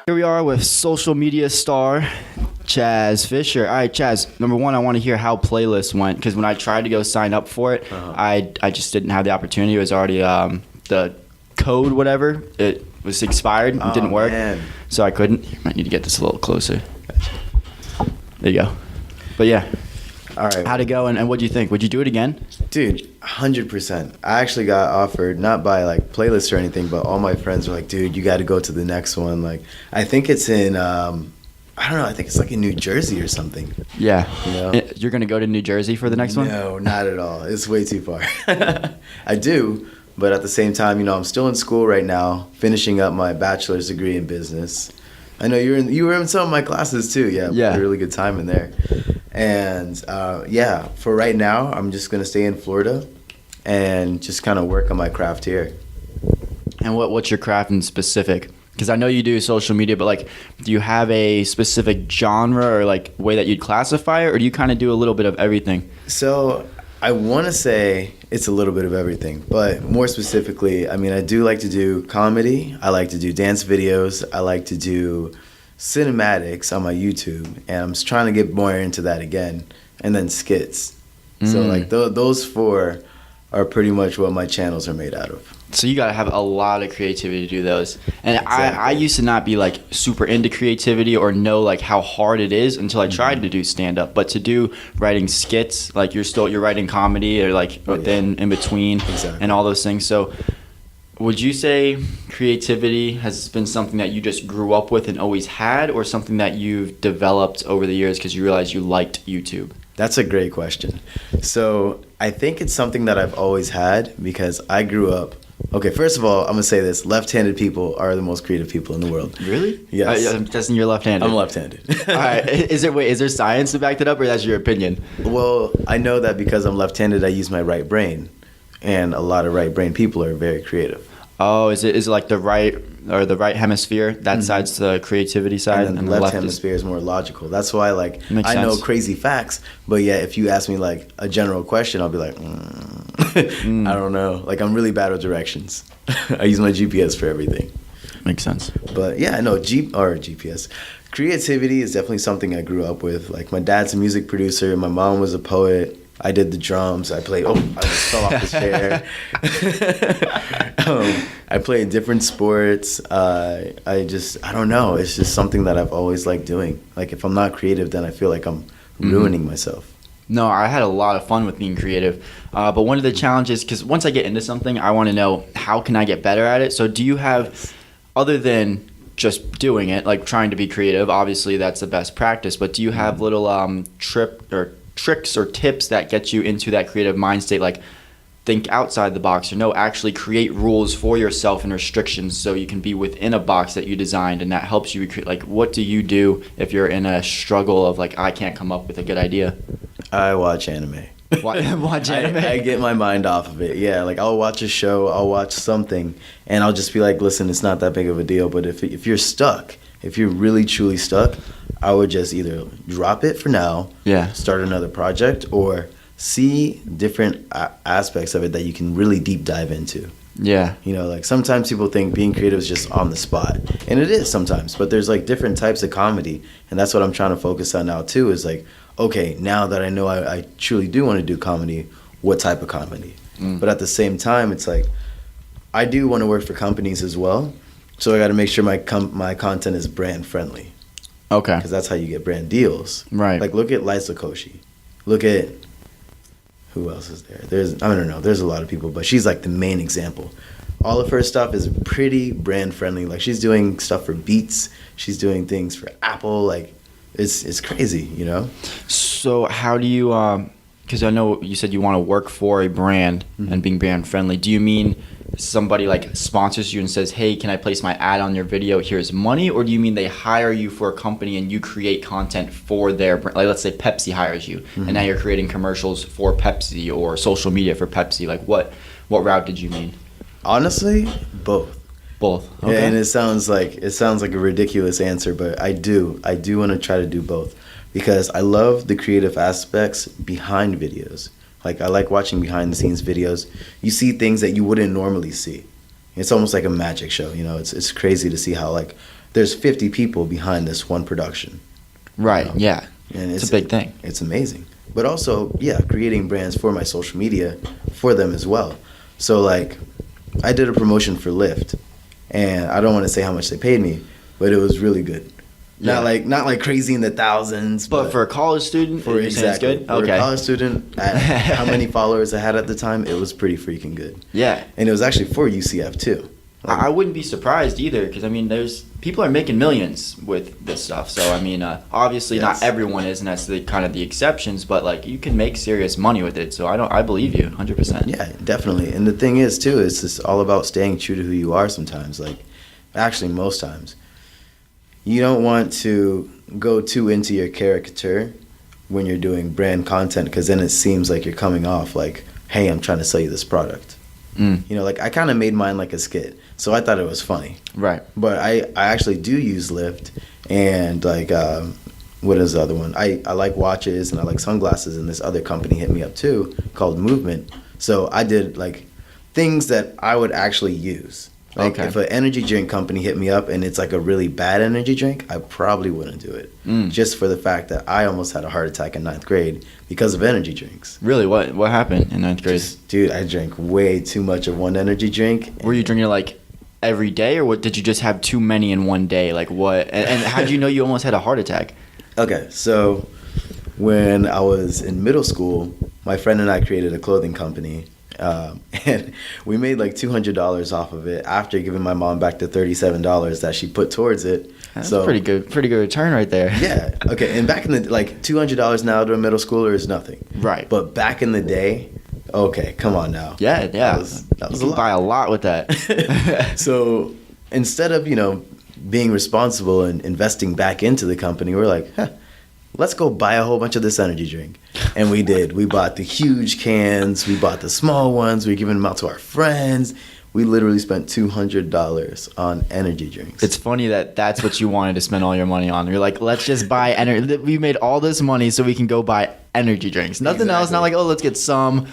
Here we are with social media star Chaz Fisher. All right, Chaz, number one, I want to hear how playlist went, because when I tried to go sign up for it, I just didn't have the opportunity. It was already the code, whatever, it was expired. It didn't work, so I couldn't. You might need to get this a little closer. There you go. But yeah. All right. How'd it go, and what'd you think? Would you do it again? Dude, 100%. I actually got offered, not by like playlists or anything, but all my friends were like, dude, you got to go to the next one. Like, I think it's in, I don't know, I think it's like in New Jersey or something. Yeah. You know? You're going to go to New Jersey for the next one? No, not at all. It's way too far. I do, but at the same time, you know, I'm still in school right now, finishing up my bachelor's degree in business. I know you were in some of my classes too. Yeah. Yeah. A really good time in there. And yeah, for right now, I'm just going to stay in Florida and just kind of work on my craft here. And what's your craft in specific? Because I know you do social media, but like, do you have a specific genre or like way that you'd classify it, or do you kind of do a little bit of everything? So I want to say it's a little bit of everything, but more specifically, I mean, I do like to do comedy. I like to do dance videos. I like to do cinematics on my YouTube, and I'm just trying to get more into that again, and then skits. So like those four are pretty much what my channels are made out of. So you gotta have a lot of creativity to do those. And Exactly. I used to not be like super into creativity or know like how hard it is until I tried to do stand up. But to do writing skits, like you're writing comedy or like then in between and all those things. So would you say creativity has been something that you just grew up with and always had, or something that you've developed over the years because you realized you liked YouTube? That's a great question. So I think it's something that I've always had because I grew up. Okay, first of all, I'm gonna say this: left-handed people are the most creative people in the world. Really? Yes. I'm guessing you're left-handed. I'm left-handed. All right. Is there science to back that up, or that's your opinion? Well, I know that because I'm left-handed, I use my right brain, and a lot of right-brain people are very creative. Oh, is it like the right hemisphere? That side's the creativity side, And then the left hemisphere is more logical. That's why, like, Makes I know sense. crazy facts, but yeah, if you ask me like a general question, I'll be like, I don't know. Like, I'm really bad with directions. I use my GPS for everything. Makes sense. But yeah, I know GPS. Creativity is definitely something I grew up with. Like, my dad's a music producer, my mom was a poet. I did the drums. I played. Oh, I just fell off the chair. I played different sports. I don't know. It's just something that I've always liked doing. Like, if I'm not creative, then I feel like I'm ruining myself. No, I had a lot of fun with being creative. But one of the challenges, because once I get into something, I want to know how can I get better at it. So do you have, other than just doing it, like trying to be creative, obviously that's the best practice, but do you have little tricks or tips that get you into that creative mind state, like think outside the box, or no, actually create rules for yourself and restrictions so you can be within a box that you designed, and that helps you recreate? Like, what do you do if you're in a struggle of like, I can't come up with a good idea? I watch anime. Watch anime? I get my mind off of it. Yeah, like I'll watch a show, I'll watch something, and I'll just be like, listen, it's not that big of a deal. But if you're stuck, if you're really truly stuck, I would just either drop it for now, start another project, or see different aspects of it that you can really deep dive into. Yeah. You know, like sometimes people think being creative is just on the spot, and it is sometimes, but there's like different types of comedy, and that's what I'm trying to focus on now too, is like, okay, now that I know I truly do want to do comedy, what type of comedy? But at the same time, it's like, I do want to work for companies as well, so I got to make sure my content is brand friendly. Okay. Because that's how you get brand deals. Right. Like, look at Liza Koshy. Look at, who else is there? I don't know, there's a lot of people, but she's like the main example. All of her stuff is pretty brand friendly. Like, she's doing stuff for Beats. She's doing things for Apple. Like, it's crazy, you know? So how do you, because I know you said you want to work for a brand and being brand friendly. Do you mean somebody like sponsors you and says, hey, can I place my ad on your video? Here's money. Or do you mean they hire you for a company and you create content for their brand? Like, let's say Pepsi hires you and now you're creating commercials for Pepsi or social media for Pepsi. Like, what route did you mean? Honestly, both. Both. Okay. Yeah, and it sounds like a ridiculous answer, but I do want to try to do both, because I love the creative aspects behind videos. Like I like watching behind the scenes videos. You see things that you wouldn't normally see. It's almost like a magic show, you know. It's crazy to see how like there's 50 people behind this one production. Right. You know? Yeah. And it's a big thing. It's amazing. But also, yeah, creating brands for my social media for them as well. So like I did a promotion for Lyft, and I don't want to say how much they paid me, but it was really good. Yeah. Not like crazy in the thousands, But for a college student, for you're saying it's exactly good? for Okay. a college student, at how many followers I had at the time, it was pretty freaking good. Yeah. And it was actually for UCF too. Like, I wouldn't be surprised either, because I mean, there's people are making millions with this stuff. So I mean, obviously Yes. not everyone is, and that's the kind of the exceptions. But like, you can make serious money with it. So I believe you, 100%. Yeah, definitely. And the thing is too, it's just all about staying true to who you are. Sometimes, like, actually, most times, you don't want to go too into your caricature when you're doing brand content, because then it seems like you're coming off like, hey, I'm trying to sell you this product. Mm. You know, like I kind of made mine like a skit, so I thought it was funny. Right. But I actually do use Lyft, and like what is the other one? I like watches and I like sunglasses, and this other company hit me up too called Movement. So I did like things that I would actually use. Like Okay. if an energy drink company hit me up and it's like a really bad energy drink, I probably wouldn't do it. Just for the fact that I almost had a heart attack in 9th grade because of energy drinks. Really, what happened in 9th grade? Dude, I drank way too much of one energy drink. Were you drinking like every day, or what? Did you just have too many in one day? Like what? And how did you know you almost had a heart attack? Okay, so when I was in middle school, my friend and I created a clothing company, and we made like $200 off of it after giving my mom back the $37 that she put towards it. That's a pretty good return right there. Yeah. Okay. And back in the like $200 now to a middle schooler is nothing. Right. But back in the day, okay, come on now. Yeah. That was you a can lot. buy a lot with that. So instead of being responsible and investing back into the company, we're like, let's go buy a whole bunch of this energy drink. And we did. We bought the huge cans. We bought the small ones. We were giving them out to our friends. We literally spent $200 on energy drinks. It's funny that that's what you wanted to spend all your money on. You're like, let's just buy energy. We made all this money so we can go buy energy drinks. Nothing else. Exactly. Not like, oh, let's get some.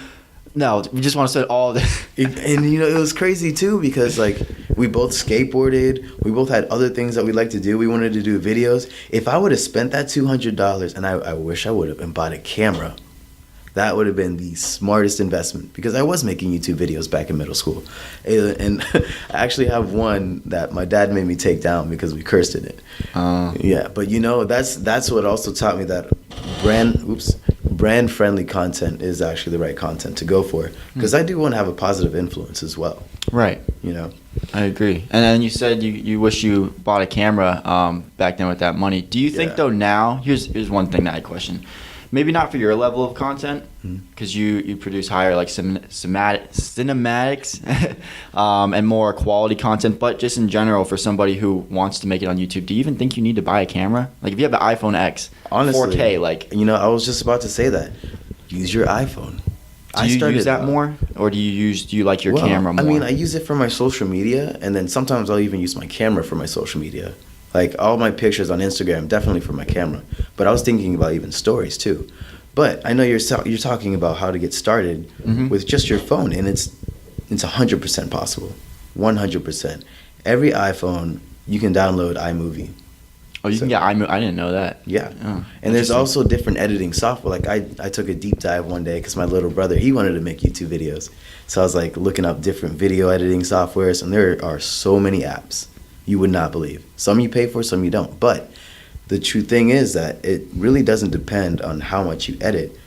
No, we just want to spend all this. And it was crazy too, because like we both skateboarded, we both had other things that we like to do. We wanted to do videos. If I would have spent that $200, and I wish I would have, and bought a camera, that would have been the smartest investment, because I was making YouTube videos back in middle school, and I actually have one that my dad made me take down because we cursed in it. Yeah, but that's what also taught me that brand friendly content is actually the right content to go for, because I do want to have a positive influence as well. Right. I agree. And then you said you wish you bought a camera back then with that money. Do you think though now, here's one thing that I question. Maybe not for your level of content, because you produce higher like cinematics and more quality content, but just in general for somebody who wants to make it on YouTube, do you even think you need to buy a camera? Like if you have the iPhone X, Honestly, 4K, like... I was just about to say that. Use your iPhone. Do you use that more? Or do you like your camera more? I mean, I use it for my social media, and then sometimes I'll even use my camera for my social media. Like all my pictures on Instagram, definitely for my camera. But I was thinking about even stories too. But I know you're talking about how to get started with just your phone, and it's 100% possible, 100%. Every iPhone you can download iMovie. Oh, you can get iMovie. I didn't know that. Yeah. Oh, and there's also different editing software. Like I took a deep dive one day because my little brother, he wanted to make YouTube videos. So I was like looking up different video editing softwares, and there are so many apps you would not believe. Some you pay for, some you don't. But the true thing is that it really doesn't depend on how much you edit.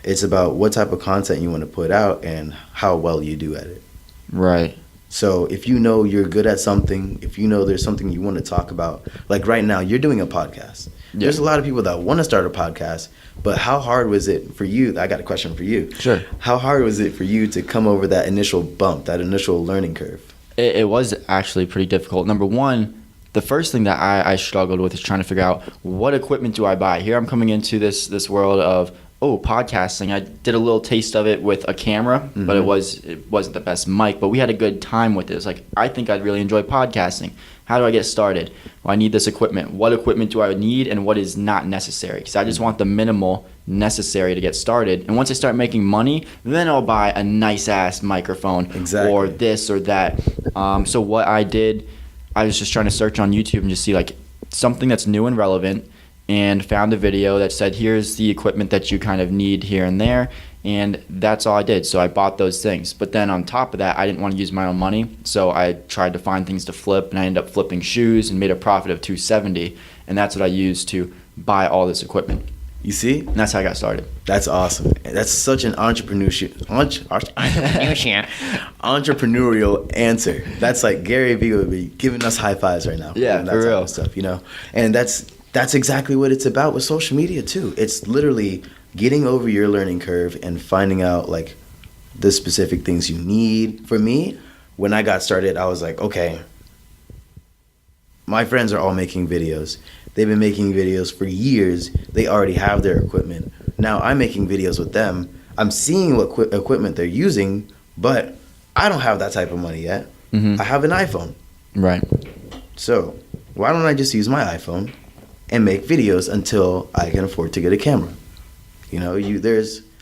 It's about what type of content you want to put out and how well you do at it. Right. So if you know you're good at something, if you know there's something you want to talk about, like right now, you're doing a podcast. Yeah. There's a lot of people that want to start a podcast, but how hard was it for you? I got a question for you. Sure. How hard was it for you to come over that initial bump, that initial learning curve? It was actually pretty difficult. Number one, the first thing that I struggled with is trying to figure out what equipment do I buy. Here I'm coming into this world of, podcasting. I did a little taste of it with a camera, but it wasn't the best mic, but we had a good time with it. It was like, I think I'd really enjoy podcasting. how do I get started? Well, I need this equipment. What equipment do I need and what is not necessary? Because I just want the minimal necessary to get started. And once I start making money, then I'll buy a nice ass microphone or this or that. So what I did, I was just trying to search on YouTube and just see like something that's new and relevant, and found a video that said, here's the equipment that you kind of need here and there. And that's all I did. So I bought those things. But then on top of that, I didn't want to use my own money. So I tried to find things to flip, and I ended up flipping shoes and made a profit of $270. And that's what I used to buy all this equipment. You see? And that's how I got started. That's awesome. That's such an entrepreneurial answer. That's like Gary Vee would be giving us high fives right now. Yeah, that for type real. of stuff, you know? And that's exactly what it's about with social media too. It's literally getting over your learning curve and finding out like the specific things you need. For me, when I got started, I was like, okay, my friends are all making videos. They've been making videos for years. They already have their equipment. Now I'm making videos with them. I'm seeing what equipment they're using, but I don't have that type of money yet. I have an iPhone. Right. So why don't I just use my iPhone and make videos until I can afford to get a camera? You know,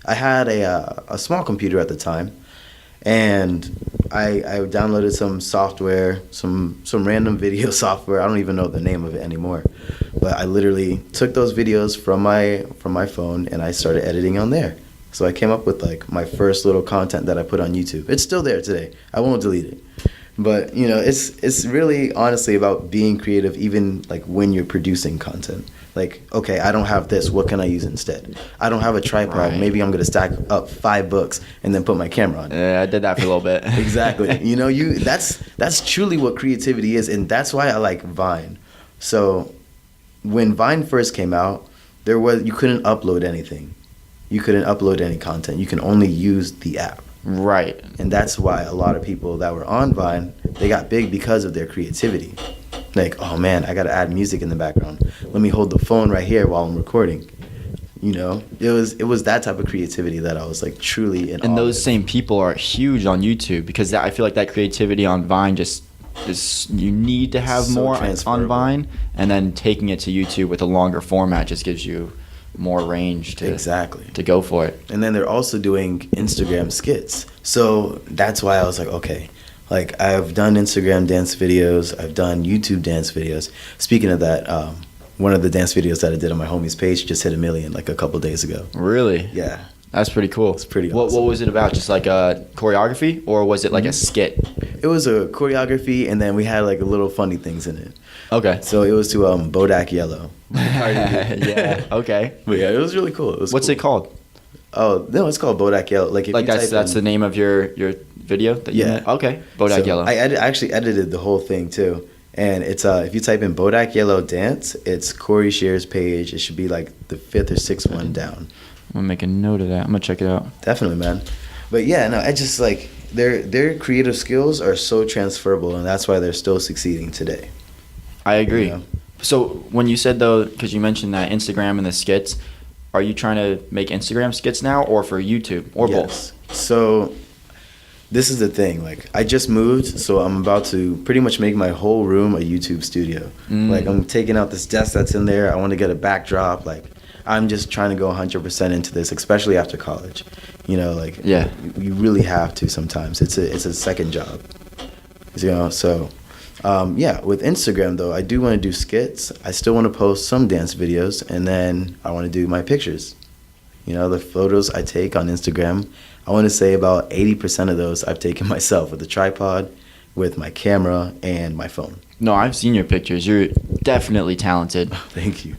I had a small computer at the time, and I downloaded some software, some random video software. I don't even know the name of it anymore. But I literally took those videos from my phone and I started editing on there. So I came up with like my first little content that I put on YouTube. It's still there today. I won't delete it. But, you know, it's really honestly about being creative even like when you're producing content. Like, okay, I don't have this. What can I use instead? I don't have a tripod. Right. Maybe I'm going to stack up 5 books and then put my camera on. Yeah, I did that for a little bit. Exactly. You know, that's truly what creativity is, and that's why I like Vine. So when Vine first came out, you couldn't upload anything. You couldn't upload any content. You can only use the app. Right. And that's why a lot of people that were on Vine, they got big because of their creativity. Like, oh man, I got to add music in the background. Let me hold the phone right here while I'm recording. You know, it was that type of creativity that I was like truly in awe And those with. same people are huge on YouTube, because I feel like that creativity on Vine just is, you need to have So more on transferable. Vine, and then taking it to YouTube with a longer format just gives you more range to go for it. And then they're also doing Instagram skits. So that's why I was like, okay, like I've done Instagram dance videos, I've done YouTube dance videos. Speaking of that, one of the dance videos that I did on my homie's page just hit 1 million like a couple days ago. Really? Yeah. That's pretty cool. It's pretty What awesome. was it about? Just like a choreography, or was it like a skit? It was a choreography, and then we had like a little funny things in it. Okay. So it was to Bodak Yellow. Yeah. Okay. But yeah, it was really cool. What's it called? Oh, no, it's called Bodak Yellow. Like, if Like you that's type in- the name of your video that you Yeah. made? Okay. Bodak So Yellow. I actually edited the whole thing too. And it's if you type in Bodak Yellow dance, it's Corey Shear's page. It should be like the 5th or 6th one down. I'm gonna make a note of that. I'm gonna check it out. Definitely, man. But yeah, no, I just like their creative skills are so transferable, and that's why they're still succeeding today. I agree. You know? So when you said though, because you mentioned that Instagram and the skits, are you trying to make Instagram skits now, or for YouTube, or Yes. So this is the thing. Like, I just moved, so I'm about to pretty much make my whole room a YouTube studio. Like, I'm taking out this desk that's in there. I want to get a backdrop. Like, I'm just trying to go 100% into this, especially after college. You know, like, Yeah. you really have to sometimes. It's a second job. You know, so yeah, with Instagram though, I do want to do skits. I still want to post some dance videos, and then I want to do my pictures. You know, the photos I take on Instagram, I want to say about 80% of those I've taken myself with a tripod, with my camera, and my phone. No, I've seen your pictures. You're definitely talented. Thank you.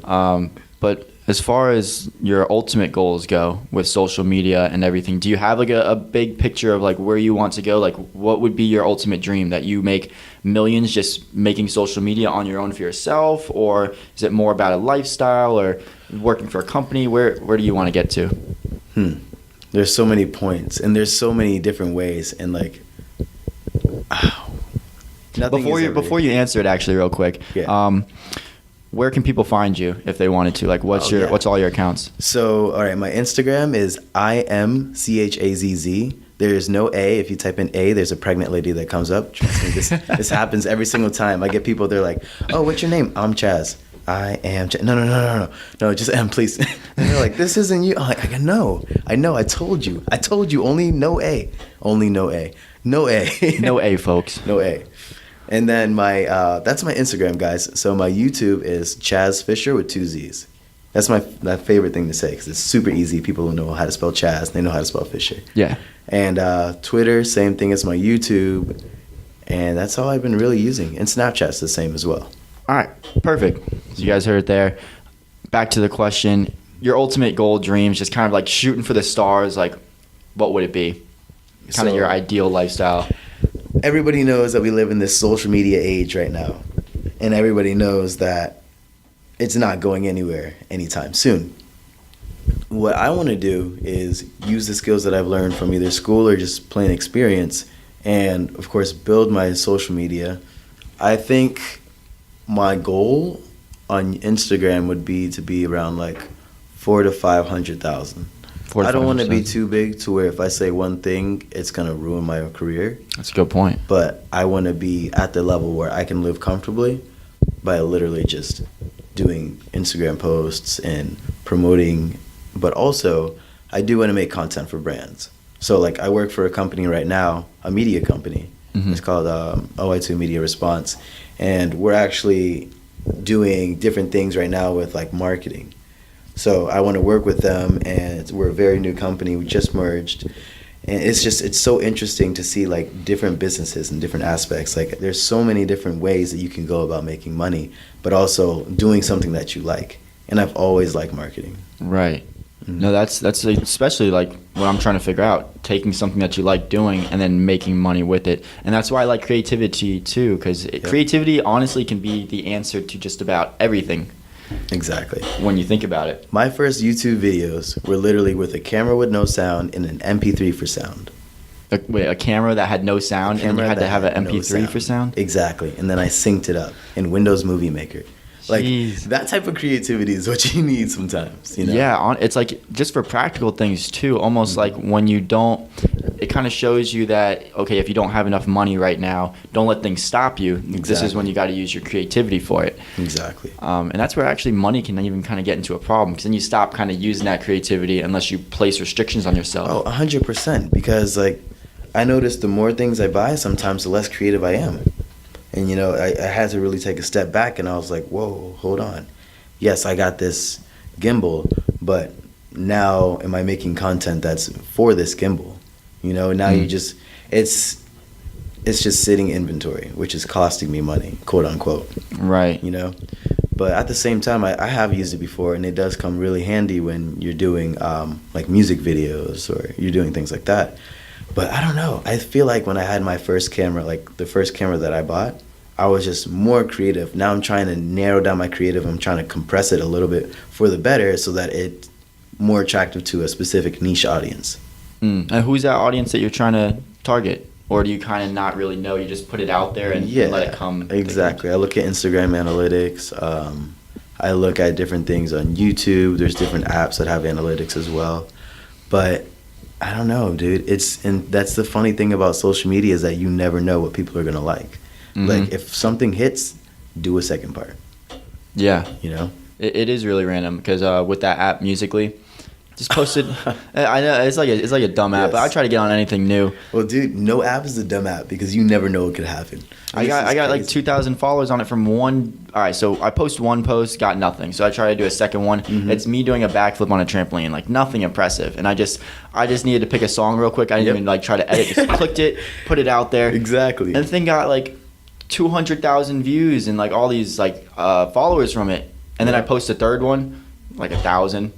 But as far as your ultimate goals go with social media and everything, do you have like a big picture of like where you want to go? Like, what would be your ultimate dream? That you make millions just making social media on your own for yourself? Or is it more about a lifestyle or working for a company? Where do you want to get to? There's so many points, and there's so many different ways, and like, nothing is ever- Before you answer it, actually, real quick, Yeah. where can people find you if they wanted to? Like, what's all your accounts? So, all right, my Instagram is IMCHAZZ. There's no A. If you type in A, there's a pregnant lady that comes up. Trust me, this happens every single time. I get people, they're like, oh, what's your name? I'm Chaz. I am Chaz. No, just M, please. And they're like, this isn't you. I'm like, I know, I told you, only no A. Only no A. No A. No A, folks. No A. And then that's my Instagram, guys. So my YouTube is Chaz Fisher with 2 Z's. That's my favorite thing to say because it's super easy. People know how to spell Chaz. They know how to spell Fisher. Yeah. And Twitter, same thing as my YouTube. And that's all I've been really using. And Snapchat's the same as well. All right. Perfect. So you guys heard it there. Back to the question. Your ultimate goal, dreams, just kind of like shooting for the stars. Like, what would it be? Kind of your ideal lifestyle. Everybody knows that we live in this social media age right now. And everybody knows that it's not going anywhere anytime soon. What I want to do is use the skills that I've learned from either school or just plain experience and, of course, build my social media. I think my goal on Instagram would be to be around like 400,000 to 500,000. I don't want to be too big to where if I say one thing, it's going to ruin my career. That's a good point. But I want to be at the level where I can live comfortably by literally just doing Instagram posts and promoting. But also, I do want to make content for brands. So, like, I work for a company right now, a media company. Mm-hmm. It's called OI2 Media Response. And we're actually doing different things right now with, like, marketing. So I want to work with them, and we're a very new company. We just merged, and it's so interesting to see like different businesses and different aspects. Like there's so many different ways that you can go about making money, but also doing something that you like. And I've always liked marketing. Right. Mm-hmm. No, that's especially like what I'm trying to figure out, taking something that you like doing and then making money with it. And that's why I like creativity too, because creativity honestly can be the answer to just about everything. Exactly. When you think about it. My first YouTube videos were literally with a camera with no sound and an MP3 for sound. A camera that had no sound and you had to have an MP3 for sound? Exactly. And then I synced it up in Windows Movie Maker. Like, Jeez. That type of creativity is what you need sometimes, you know? Yeah, it's like just for practical things too. Almost like when you don't, it kind of shows you that, okay, if you don't have enough money right now, don't let things stop you. Exactly. This is when you got to use your creativity for it. Exactly. And that's where actually money can even kind of get into a problem because then you stop kind of using that creativity unless you place restrictions on yourself. Oh, 100%. Because, like, I noticed the more things I buy, sometimes the less creative I am. And, you know, I had to really take a step back, and I was like, whoa, hold on. Yes, I got this gimbal, but now am I making content that's for this gimbal? You know, now you just, it's just sitting inventory, which is costing me money, quote unquote. Right. You know? But at the same time, I have used it before, and it does come really handy when you're doing, like, music videos or you're doing things like that. But I don't know. I feel like when I had my first camera, like the first camera that I bought, I was just more creative. Now I'm trying to narrow down my creative. I'm trying to compress it a little bit for the better so that it's more attractive to a specific niche audience. And who's that audience that you're trying to target? Or do you kind of not really know? You just put it out there and let it come? Exactly. I look at Instagram analytics. I look at different things on YouTube. There's different apps that have analytics as well. But I don't know, dude. And that's the funny thing about social media is that you never know what people are gonna like. Mm-hmm. Like if something hits, do a second part. Yeah, you know, it is really random because with that app Musically, just posted. I know it's like a dumb app, but I try to get on anything new. Well, dude, no app is a dumb app because you never know what could happen. I got like 2,000 followers on it from one. All right, so I post one post, got nothing. So I try to do a second one. Mm-hmm. It's me doing a backflip on a trampoline, like nothing impressive. And I just needed to pick a song real quick. I didn't even like try to edit. Just clicked it, put it out there. Exactly. And the thing got like 200,000 views and like all these like followers from it. And then I post a third one, like 1,000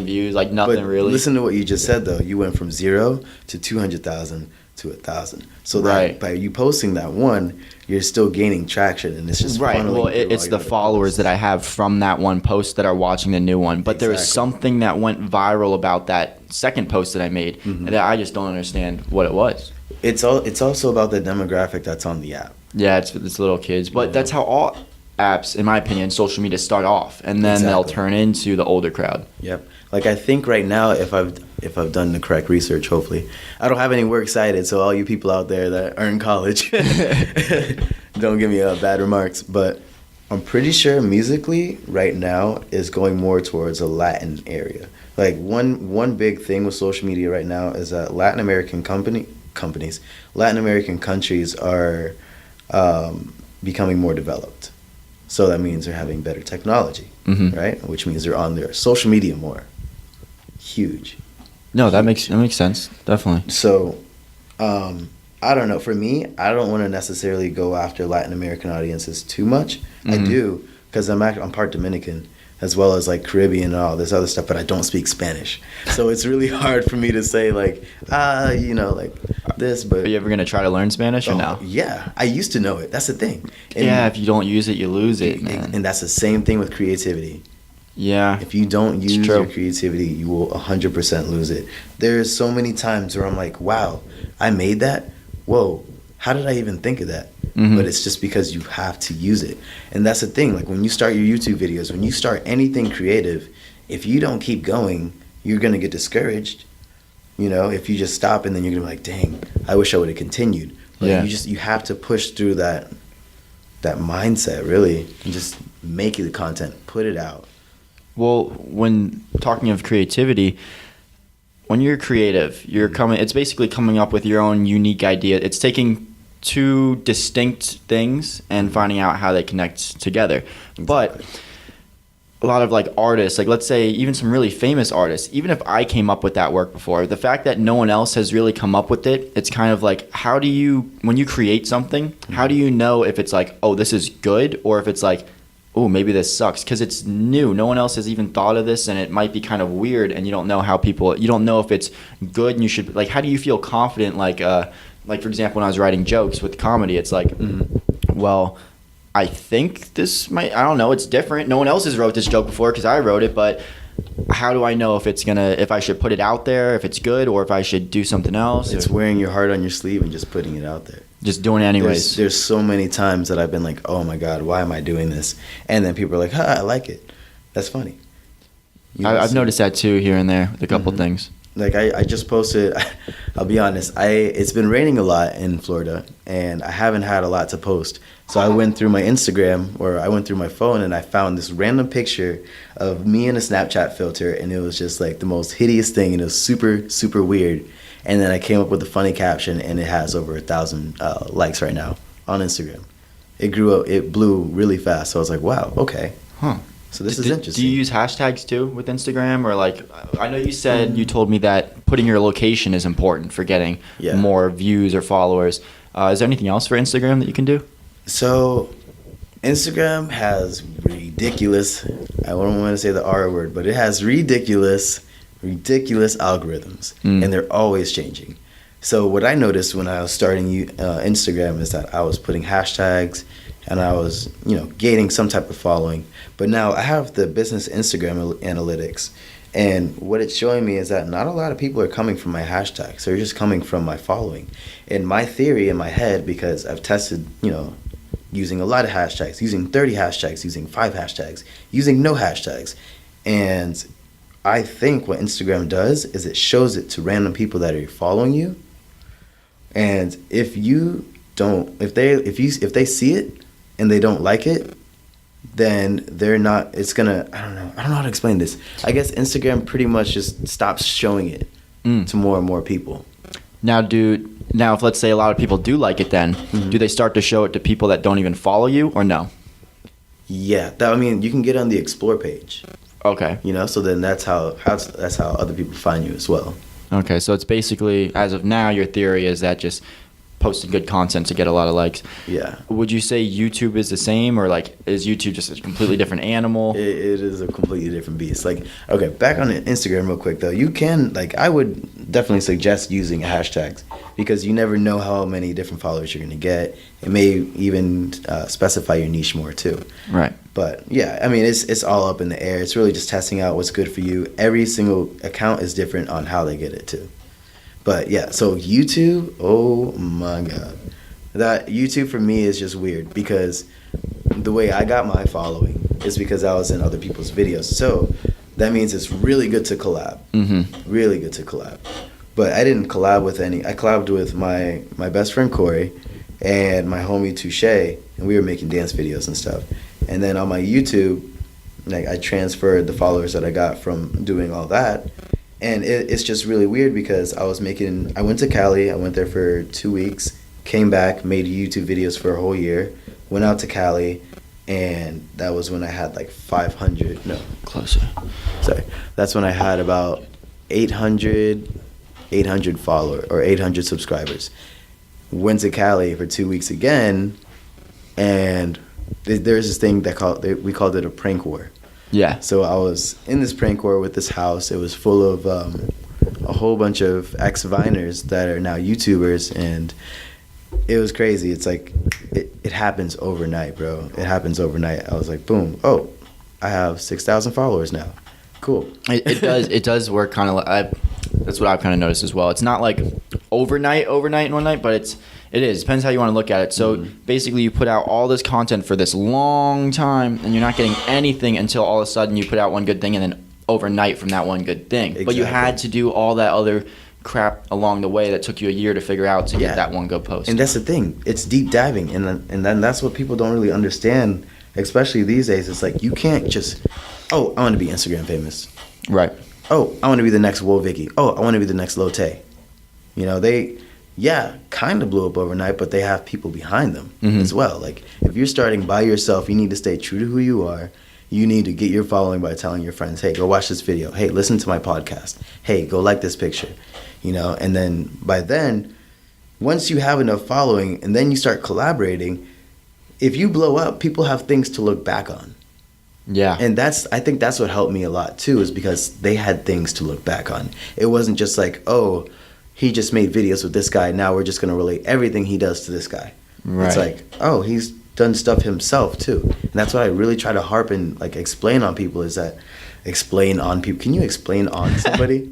views, like nothing really. Listen to what you just said though. You went from 0 to 200,000 to 1,000. So that by you posting that one, you're still gaining traction, and it's just right. Well, it's the followers that I have from that one post that are watching the new one. But there was something that went viral about that second post that I made that I just don't understand what it was. It's also about the demographic that's on the app. Yeah, it's little kids, but that's how apps, in my opinion, social media start off, and then they'll Exactly. turn into the older crowd. Yep. Like I think right now, if I've done the correct research, hopefully, I don't have any works cited. So all you people out there that are in college, don't give me bad remarks. But I'm pretty sure musically right now is going more towards a Latin area. Like one big thing with social media right now is that Latin American companies, Latin American countries are becoming more developed. So that means they're having better technology, right? Which means they're on their social media more. Huge. No, that makes sense. Definitely. So, I don't know. For me, I don't want to necessarily go after Latin American audiences too much. I do because I'm part Dominican, as well as like Caribbean and all this other stuff, but I don't speak Spanish. So it's really hard for me to say like, like this. But Are you ever gonna try to learn Spanish or no? Yeah, I used to know it. That's the thing. And, Yeah, if you don't use it, you lose it, man. and that's the same thing with creativity. Yeah. If you don't use true. your creativity, you will 100% lose it. There's so many times where I'm like, wow, I made that? Whoa, how did I even think of that? But it's just because you have to use it. And that's the thing, like when you start your YouTube videos, when you start anything creative, if you don't keep going, you're going to get discouraged. You know, if you just stop and then you're going to be like, dang, I wish I would have continued. But Yeah. you have to push through that mindset, really, and just make the content, put it out. Well, when talking of creativity, when you're creative, it's basically coming up with your own unique idea. It's taking two distinct things and finding out how they connect together. But a lot of like artists, like let's say even some really famous artists, even if I came up with that work before, the fact that no one else has really come up with it, it's kind of like, when you create something, how do you know if it's like, oh, this is good, or if it's like, oh, maybe this sucks, because it's new. No one else has even thought of this, and it might be kind of weird, and you don't know you don't know if it's good, and you should, like, how do you feel confident, like for example, when I was writing jokes with comedy, it's like, well, I think this might, I don't know, it's different. No one else has wrote this joke before because I wrote it, but how do I know if I should put it out there, if it's good, or if I should do something else? It's wearing your heart on your sleeve and just putting it out there. Just doing it anyways. There's so many times that I've been like, oh my God, why am I doing this? And then people are like, I like it. That's funny. I've noticed that too here and there with a couple things. Like I just posted, I'll be honest, it's been raining a lot in Florida and I haven't had a lot to post. So I went through my Instagram, or I went through my phone, and I found this random picture of me in a Snapchat filter, and it was just like the most hideous thing, and it was super, super weird. And then I came up with a funny caption, and it has over 1,000 likes right now on Instagram. It blew really fast. So I was like, wow, okay. Huh. So this is interesting. Do you use hashtags too with Instagram, or like, I know you told me that putting your location is important for getting more views or followers. Is there anything else for Instagram that you can do? So Instagram has ridiculous, I don't want to say the R word, but it has ridiculous algorithms, and they're always changing. So what I noticed when I was starting Instagram is that I was putting hashtags and I was, gaining some type of following. But now I have the business Instagram analytics, and what it's showing me is that not a lot of people are coming from my hashtags. They're just coming from my following. And my theory in my head, because I've tested, using a lot of hashtags, using 30 hashtags, using 5 hashtags, using no hashtags. And I think what Instagram does is it shows it to random people that are following you. And if they see it and they don't like it, then they're not, I don't know how to explain this. I guess Instagram pretty much just stops showing it to more and more people. Now, if let's say a lot of people do like it, then do they start to show it to people that don't even follow you, or no? Yeah, you can get on the explore page. Okay. So then that's how other people find you as well. Okay, so it's basically, as of now, your theory is that just posting good content to get a lot of likes. Yeah. Would you say YouTube is the same, or like is YouTube just a completely different animal? It is a completely different beast. Like, okay, back on Instagram real quick though. You can, I would definitely suggest using hashtags, because you never know how many different followers you're going to get. It may even specify your niche more too. Right. But yeah, it's all up in the air. It's really just testing out what's good for you. Every single account is different on how they get it too. But yeah, so YouTube, oh my God. That YouTube for me is just weird, because the way I got my following is because I was in other people's videos. So that means it's really good to collab. Mm-hmm. Really good to collab. But I didn't collab with any. I collabed with my best friend Corey and my homie Touche, and we were making dance videos and stuff. And then on my YouTube, like, I transferred the followers that I got from doing all that. And it's just really weird because I went to Cali, I went there for 2 weeks, came back, made YouTube videos for a whole year, went out to Cali, and that was when I had like 500, no, Closer. sorry. That's when I had about 800 followers or 800 subscribers. Went to Cali for 2 weeks again, and there's this thing we called it a prank war. Yeah. So I was in this prank war with this house. It was full of a whole bunch of ex-Viners that are now YouTubers, and it was crazy. It's like it happens overnight, bro. It happens overnight. I was like, boom, oh, I have 6,000 followers now. Cool. It does work kind of like, that's what I've kind of noticed as well. It's not like overnight in one night, but it is. Depends how you want to look at it. So basically you put out all this content for this long time, and you're not getting anything until all of a sudden you put out one good thing, and then overnight from that one good thing. Exactly. But you had to do all that other crap along the way that took you a year to figure out to get that one good post. And that's the thing. It's deep diving, and then that's what people don't really understand, especially these days. It's like you can't just, oh, I want to be Instagram famous. Right. Oh, I want to be the next Woah Vicky. Oh, I want to be the next Lotte. You know, they kind of blew up overnight, but they have people behind them as well. Like, if you're starting by yourself, you need to stay true to who you are. You need to get your following by telling your friends, hey, go watch this video. Hey, listen to my podcast. Hey, go like this picture. You know, and then by then, once you have enough following and then you start collaborating, if you blow up, people have things to look back on. Yeah. And I think that's what helped me a lot too, is because they had things to look back on. It wasn't just like, oh, he just made videos with this guy, now we're just going to relate everything he does to this guy. Right. It's like, oh, he's done stuff himself too. And that's what I really try to harp and like explain on people, is that explain on people. Can you explain on somebody?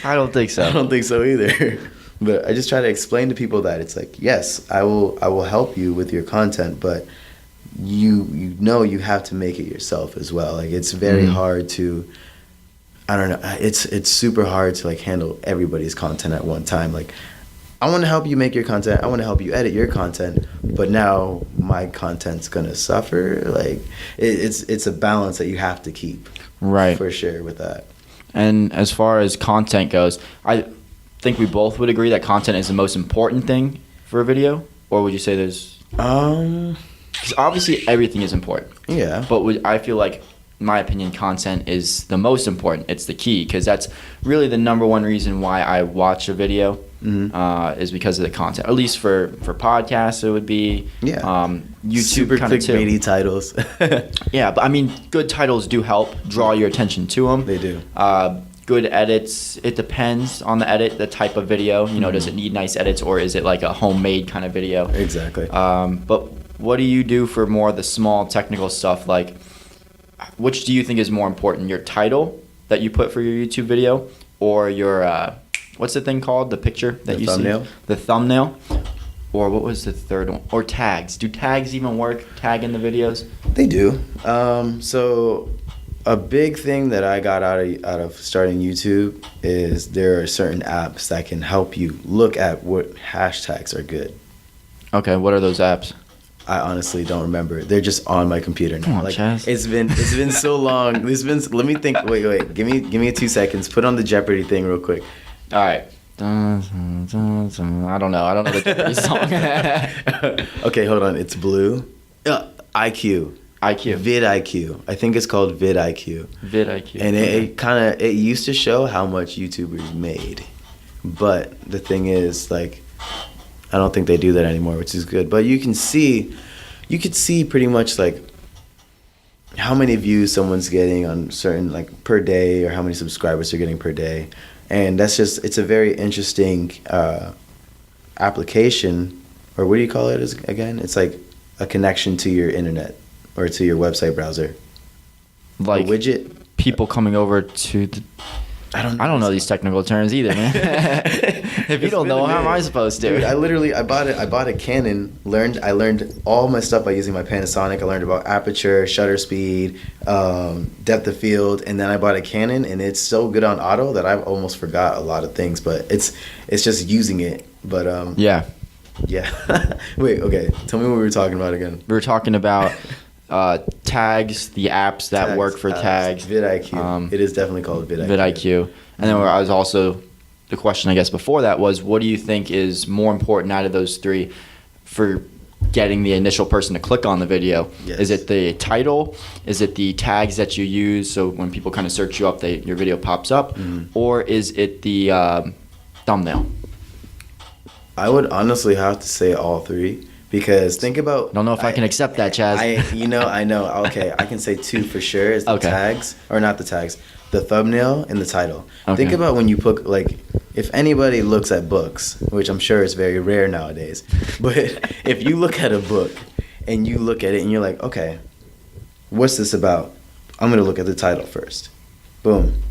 I don't think so. I don't think so either. But I just try to explain to people that it's like, yes, I will help you with your content, but you know you have to make it yourself as well. Like, it's very hard to, I don't know, it's super hard to like handle everybody's content at one time. Like, I want to help you make your content, I want to help you edit your content, but now my content's gonna suffer. Like, it's a balance that you have to keep, right, for sure, with that. And as far as content goes, I think we both would agree that content is the most important thing for a video, or would you say there's because obviously everything is important. Yeah. But I feel like, in my opinion, content is the most important. It's the key, because that's really the number one reason why I watch a video, is because of the content. At least for podcasts, it would be. Yeah. YouTube, super clickbaity titles. Yeah, but I mean, good titles do help draw your attention to them. They do. Good edits, it depends on the edit, the type of video. You know, does it need nice edits, or is it like a homemade kind of video? Exactly. But what do you do for more of the small technical stuff? Like, which do you think is more important? Your title that you put for your YouTube video, or your what's the thing called? The picture that you thumbnail? see? The thumbnail. Or what was the third one? Or tags. Do tags even work? Tag in the videos? They do. So a big thing that I got out of starting YouTube is there are certain apps that can help you look at what hashtags are good. Okay, what are those apps? I honestly don't remember. They're just on my computer now. Come on, Chaz. It's been so long. Let me think. Wait. Give me 2 seconds. Put on the Jeopardy thing real quick. All right. I don't know the Jeopardy song. Okay, hold on. It's blue. IQ. VidIQ. I think it's called VidIQ. VidIQ. And it used to show how much YouTubers made. But the thing is, like, I don't think they do that anymore, which is good. But you could see pretty much like how many views someone's getting on certain, like, per day, or how many subscribers they're getting per day. And it's a very interesting application, or what do you call it again? It's like a connection to your internet or to your website browser. Like a widget. People coming over to I don't know these technical terms either, man. If you don't know, how am I supposed to? Dude, I bought a Canon. I learned all my stuff by using my Panasonic. I learned about aperture, shutter speed, depth of field, and then I bought a Canon, and it's so good on auto that I've almost forgot a lot of things. But it's just using it. But yeah. Wait, okay. Tell me what we were talking about again. We were talking about tags, the apps that work for tags. vidIQ. It is definitely called vidIQ. vidIQ. And then I was also, the question I guess before that was, what do you think is more important out of those three for getting the initial person to click on the video? Yes. Is it the title? Is it the tags that you use so when people kind of search you up, your video pops up? Or is it the thumbnail? I would honestly have to say all three. Because think about... Don't know if I can accept that, Chaz. I know. Okay, I can say two for sure. Is the tags, or not the tags, the thumbnail and the title. Okay. Think about when you put, like, if anybody looks at books, which I'm sure is very rare nowadays, but if you look at a book and you look at it and you're like, okay, what's this about? I'm going to look at the title first. Boom.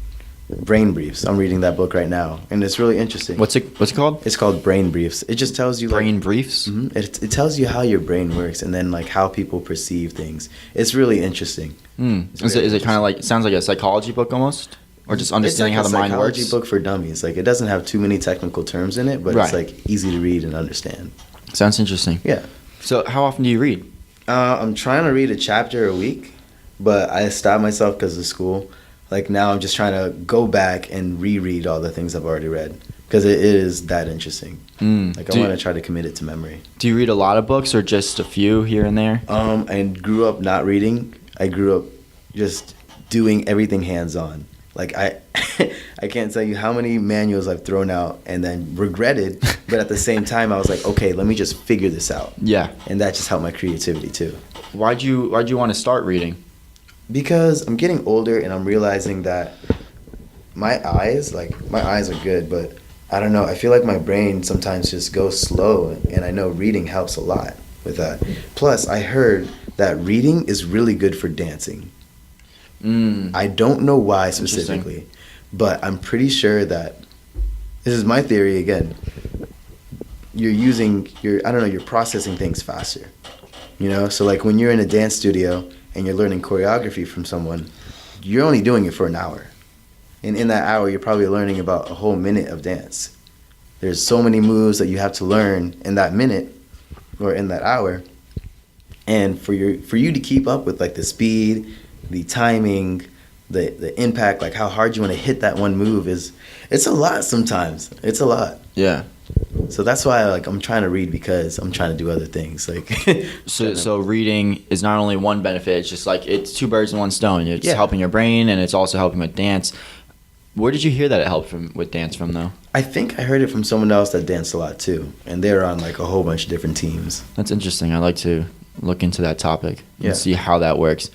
Brain Briefs. I'm reading that book right now, and it's really interesting. What's it called? It's called Brain Briefs. It just tells you Brain Briefs. Mm-hmm. It tells you how your brain works, and then like how people perceive things. It's really interesting. Is it kind of like, it sounds like a psychology book almost, or just understanding how the mind works? It's like a psychology book for dummies. Like, it doesn't have too many technical terms in it, but it's like easy to read and understand. Sounds interesting. Yeah. So how often do you read? I'm trying to read a chapter a week, but I stopped myself because of school. Like, now I'm just trying to go back and reread all the things I've already read because it is that interesting. Like, I want to try to commit it to memory. Do you read a lot of books or just a few here and there? I grew up not reading. I grew up just doing everything hands-on. Like, I can't tell you how many manuals I've thrown out and then regretted, but at the same time, I was like, okay, let me just figure this out. Yeah. And that just helped my creativity, too. Why'd you want to start reading? Because I'm getting older and I'm realizing that my eyes are good, but I don't know. I feel like my brain sometimes just goes slow, and I know reading helps a lot with that. Plus, I heard that reading is really good for dancing. I don't know why specifically, but I'm pretty sure that, this is my theory again, you're processing things faster. You know, so like when you're in a dance studio and you're learning choreography from someone, you're only doing it for an hour. And in that hour, you're probably learning about a whole minute of dance. There's so many moves that you have to learn in that minute or in that hour. And for you to keep up with like the speed, the timing, the impact, like how hard you want to hit that one move it's a lot sometimes. It's a lot. Yeah. So that's why I'm trying to read, because I'm trying to do other things. Like so reading is not only one benefit, it's just like it's two birds in one stone. It's helping your brain and it's also helping with dance. Where did you hear that it helped with dance from though? I think I heard it from someone else that danced a lot too, and they're on like a whole bunch of different teams. That's interesting. I'd like to look into that topic and see how that works.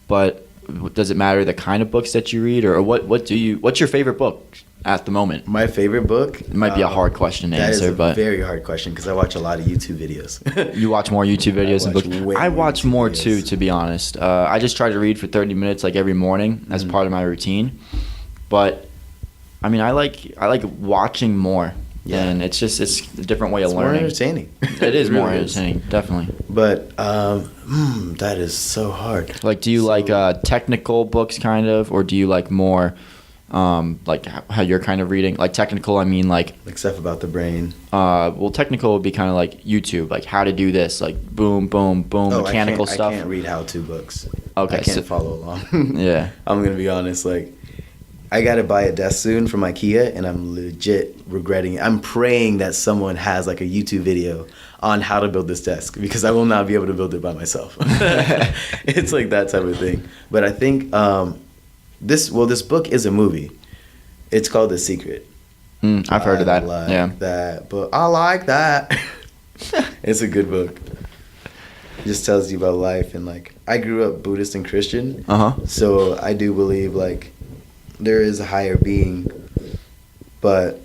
But does it matter the kind of books that you read, or what's your favorite book at the moment? My favorite book? It might be a hard question to answer, but that is a very hard question because I watch a lot of YouTube videos. You watch more YouTube videos than books? I watch more too, to be honest. I just try to read for 30 minutes like every morning as part of my routine. But I mean, I like watching more. Yeah, and it's a different way of learning. It's more entertaining. It is more entertaining, definitely. But that is so hard. Like, do you like technical books, kind of, or do you like more like how you're kind of reading? Like technical, I mean like stuff about the brain. Well, technical would be kind of like YouTube, like how to do this, like boom, boom, boom, mechanical stuff. I can't read how-to books. Okay, I can't follow along. Yeah, I'm gonna be honest. Like, I gotta buy a desk soon from IKEA, and I'm legit regretting it. I'm praying that someone has like a YouTube video on how to build this desk, because I will not be able to build it by myself. It's like that type of thing. But I think this book is a movie. It's called The Secret. I've heard of that. But I like that. It's a good book. It just tells you about life, and like I grew up Buddhist and Christian. So I do believe like there is a higher being, but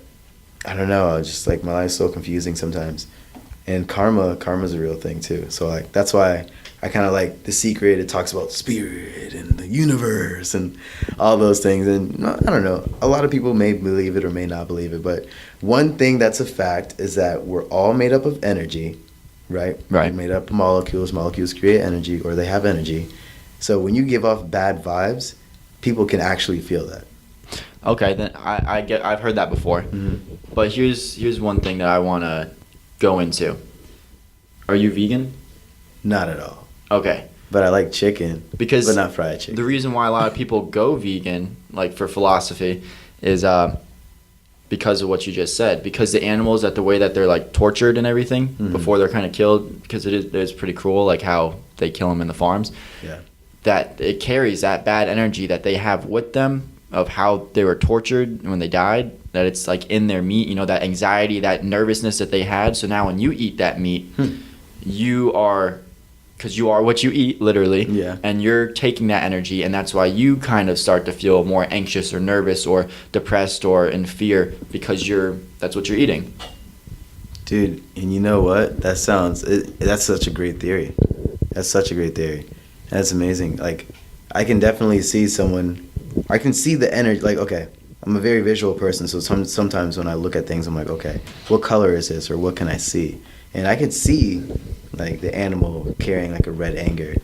I don't know. Just like my life's so confusing sometimes, And karma's a real thing too. So like that's why I kind of like The Secret. It talks about spirit and the universe and all those things. And I don't know. A lot of people may believe it or may not believe it. But one thing that's a fact is that we're all made up of energy, right? Right. We're made up of molecules. Molecules create energy, or they have energy. So when you give off bad vibes, people can actually feel that. Okay, then I've heard that before. Mm-hmm. But here's one thing that I want to go into. Are you vegan? Not at all. Okay. But I like chicken, Because but not fried chicken. the reason why a lot of people go vegan, like for philosophy, is because of what you just said. Because the animals, that the way that they're like tortured and everything before they're kind of killed, because it's pretty cruel, like how they kill them in the farms. Yeah. That it carries that bad energy that they have with them of how they were tortured when they died. That it's like in their meat, you know, that anxiety, that nervousness that they had. So now when you eat that meat, you are, because you are what you eat, literally. Yeah. And you're taking that energy, and that's why you kind of start to feel more anxious or nervous or depressed or in fear, because that's what you're eating. Dude, and you know what? That's such a great theory. That's such a great theory. That's amazing. Like, I can definitely see I can see the energy. Like, okay, I'm a very visual person, so sometimes when I look at things, I'm like, okay, what color is this, or what can I see? And I could see, like, the animal carrying, like, a red anger.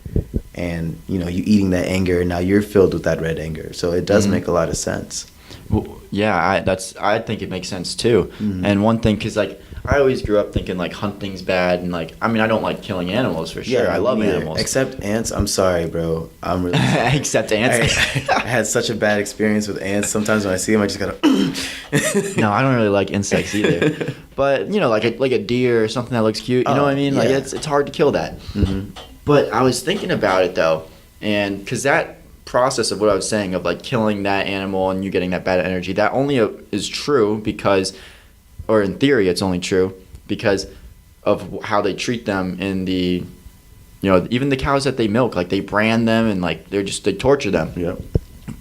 And, you know, you eating that anger, and now you're filled with that red anger. So it does make a lot of sense. Well, yeah, I think it makes sense too. Mhm. And one thing, because like I always grew up thinking like hunting's bad, and like I mean I don't like killing animals for sure. I love me neither. animals. Except ants. I'm sorry, bro. I'm really sorry. Except ants. I had such a bad experience with ants. Sometimes when I see them, I just gotta. No, I don't really like insects either. But you know, like a deer or something that looks cute. You know what I mean? Like yeah. it's hard to kill that. Mm-hmm. But I was thinking about it though, and because that process of what I was saying of like killing that animal and you getting that bad energy, that only is true because, or in theory, it's only true because of how they treat them in the, you know, even the cows that they milk, like they brand them and like they torture them. Yep.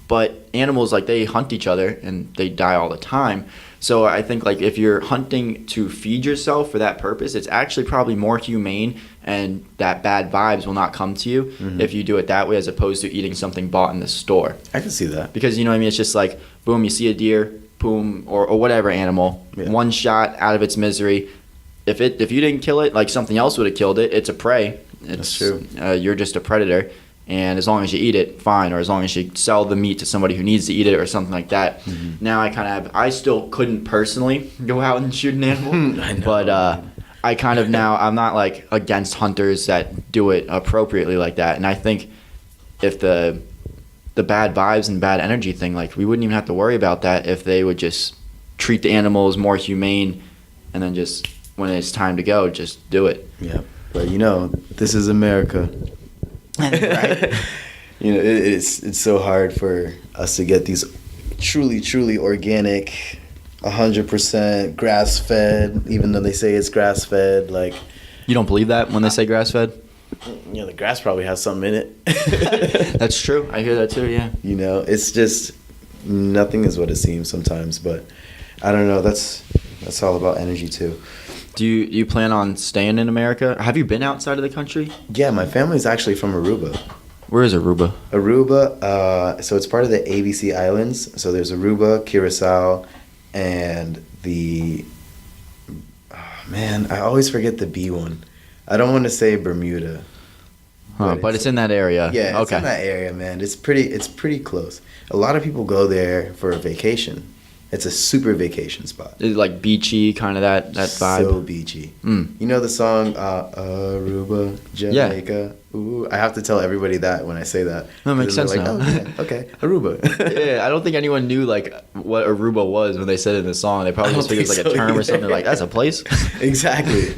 But animals, like they hunt each other and they die all the time. So I think like if you're hunting to feed yourself for that purpose, it's actually probably more humane, and that bad vibes will not come to you if you do it that way, as opposed to eating something bought in the store. I can see that. Because you know what I mean, it's just like boom, you see a deer, boom, or whatever animal, one shot out of its misery. If you didn't kill it, like something else would have killed it. It's a prey. That's true. You're just a predator. And as long as you eat it, fine. Or as long as you sell the meat to somebody who needs to eat it or something like that. Mm-hmm. Now I still couldn't personally go out and shoot an animal. I know. But I kind of now, I'm not like against hunters that do it appropriately like that. And I think if the bad vibes and bad energy thing, like we wouldn't even have to worry about that if they would just treat the animals more humane, and then just when it's time to go, just do it. Yeah. But you know, this is America. Right. You know, it's so hard for us to get these truly organic, 100% grass fed, even though they say it's grass fed. Like, You don't believe that when they say grass fed? you know, the grass probably has something in it. That's true. I hear that too. Yeah. You know, it's just nothing is what it seems sometimes. But I don't know. That's all about energy too. Do you plan on staying in America? Have you been outside of the country? Yeah, my family's actually from Aruba. Where is Aruba? Aruba, so it's part of the ABC Islands. So there's Aruba, Curacao, and I always forget the B one. I don't want to say Bermuda. But it's in that area. Yeah, it's okay. in that area, man. It's pretty close. A lot of people go there for a vacation. It's a super vacation spot. Is it like beachy, kind of that vibe? So beachy. You know the song Aruba, Jamaica? Yeah. Ooh, I have to tell everybody that when I say that. That makes sense like, now. Oh, yeah, okay, Aruba. Yeah, I don't think anyone knew like what Aruba was when they said it in the song. They probably just figured it was like a term or something. Like, that's a place? Exactly.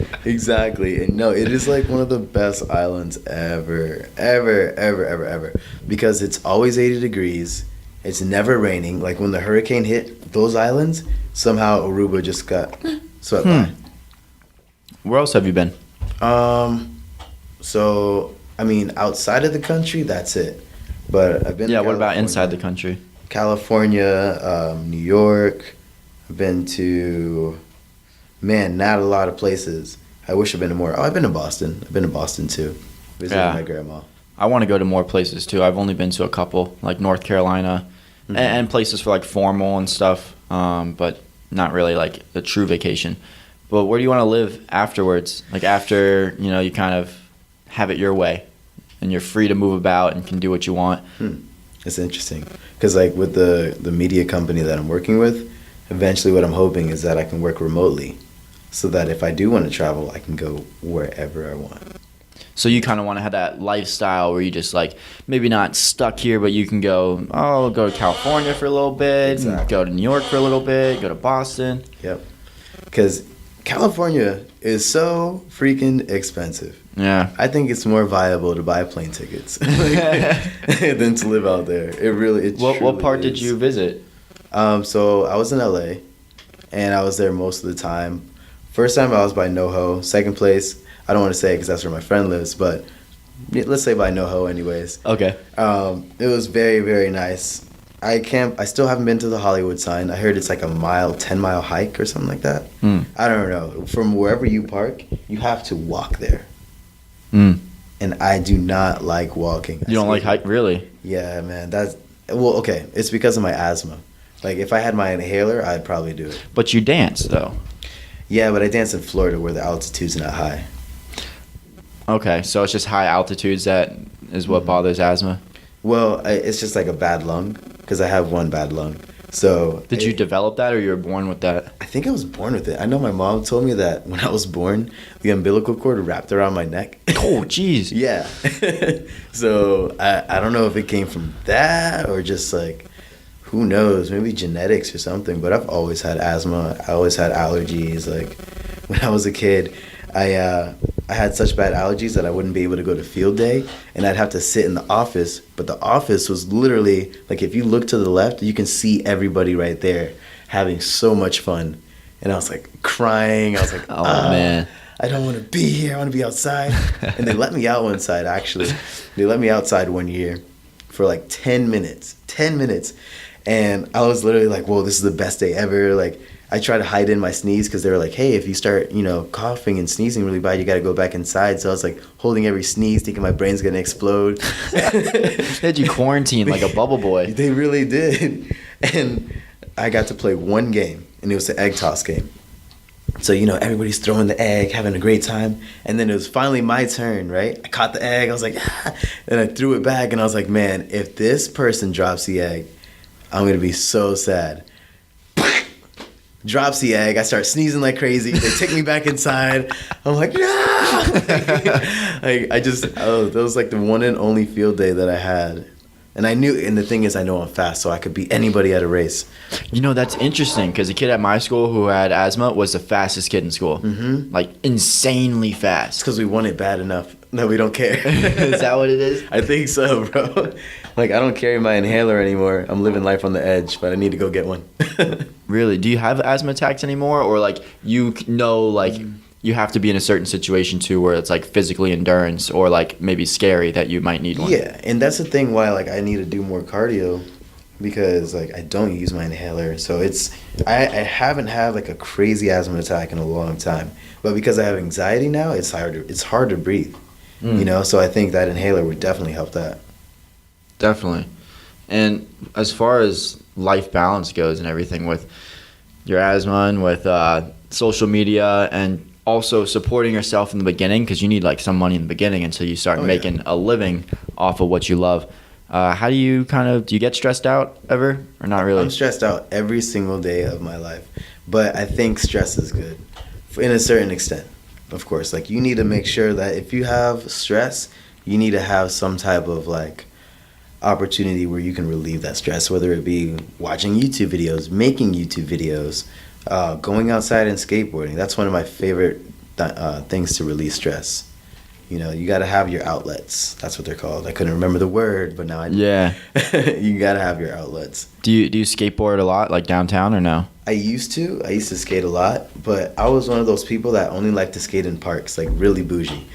And no, it is like one of the best islands ever. Because it's always 80 degrees. It's never raining. Like when the hurricane hit those islands, somehow Aruba just got swept by. Where else have you been? So, I mean, outside of the country, that's it. But I've been to what about California. inside the country? California, New York. I've been to, not a lot of places. I wish I've been to more. Oh, I've been to Boston. I've been to Boston too, visiting Yeah. my grandma. I want to go to more places too. I've only been to a couple, like North Carolina, and places for like formal and stuff, but not really like a true vacation. But where do you want to live afterwards? Like after, you kind of have it your way and you're free to move about and can do what you want. It's interesting because like with the media company that I'm working with, eventually what I'm hoping is that I can work remotely so that if I do want to travel, I can go wherever I want. So you kind of want to have that lifestyle where you just like maybe not stuck here, but you can go to California for a little bit, Exactly. go to New York for a little bit, go to Boston. Yep. Because California is so freaking expensive. Yeah. I think it's more viable to buy plane tickets than to live out there. What part did is. you visit? So I was in LA, and I was there most of the time. First time I was by NoHo. Second place, I don't want to say because that's where my friend lives, but let's say by NoHo anyways. Okay. It was very, very nice. I still haven't been to the Hollywood sign. I heard it's like a 10-mile hike or something like that. I don't know. From wherever you park, you have to walk there. And I do not like walking. You don't like hike, really? Yeah, man. Okay. It's because of my asthma. Like if I had my inhaler, I'd probably do it. But you dance though. Yeah, but I dance in Florida where the altitude's not high. Okay, so it's just high altitudes that is what bothers asthma. Well, it's just like a bad lung because I have one bad lung. So Did you develop that, or you were born with that? I think I was born with it. I know my mom told me that when I was born, the umbilical cord wrapped around my neck. Oh, jeez. Yeah. So I don't know if it came from that or just like, who knows, maybe genetics or something. But I've always had asthma. I always had allergies. Like when I was a kid, I had such bad allergies that I wouldn't be able to go to field day, and I'd have to sit in the office. But the office was literally like, if you look to the left, you can see everybody right there having so much fun. And I was like crying. I was like, Oh, man. I don't want to be here. I want to be outside. And they let me out one side, actually. They let me outside one year for like 10 minutes. 10 minutes. And I was literally like, whoa, this is the best day ever. Like, I tried to hide in my sneeze because they were like, hey, if you start, coughing and sneezing really bad, you got to go back inside. So I was like holding every sneeze, thinking my brain's going to explode. They had you quarantined like a bubble boy. They really did. And I got to play one game, and it was the egg toss game. So, everybody's throwing the egg, having a great time. And then it was finally my turn, right? I caught the egg. I was like, ah. And I threw it back, and I was like, man, if this person drops the egg, I'm going to be so sad. Drops the egg. I start sneezing like crazy. They take me back inside. I'm like, no! That was like the one and only field day that I had. And the thing is, I know I'm fast, so I could beat anybody at a race. That's interesting because a kid at my school who had asthma was the fastest kid in school. Mm-hmm. Like, insanely It's fast. because we want it bad enough that we don't care. Is that what it is? I think so, bro. Like, I don't carry my inhaler anymore. I'm living life on the edge, but I need to go get one. Really? Do you have asthma attacks anymore? Or, like, you have to be in a certain situation, too, where it's, like, physically endurance or, like, maybe scary that you might need one? Yeah, and that's the thing why, like, I need to do more cardio because, like, I don't use my inhaler. So I haven't had, like, a crazy asthma attack in a long time. But because I have anxiety now, it's hard to breathe, So I think that inhaler would definitely help that. Definitely. And as far as life balance goes and everything with your asthma and with social media and also supporting yourself in the beginning, because you need like some money in the beginning until you start making a living off of what you love. How do you do you get stressed out ever or not really? I'm stressed out every single day of my life, but I think stress is good in a certain extent. Of course, like you need to make sure that if you have stress, you need to have some type of like opportunity where you can relieve that stress, whether it be watching YouTube videos, making YouTube videos, going outside and skateboarding. That's one of my favorite things to release stress. You got to have your outlets. That's what they're called. I couldn't remember the word, but now I do. Yeah. You got to have your outlets. Do you skateboard a lot, like downtown, or no? I used to skate a lot, but I was one of those people that only like to skate in parks, like really bougie.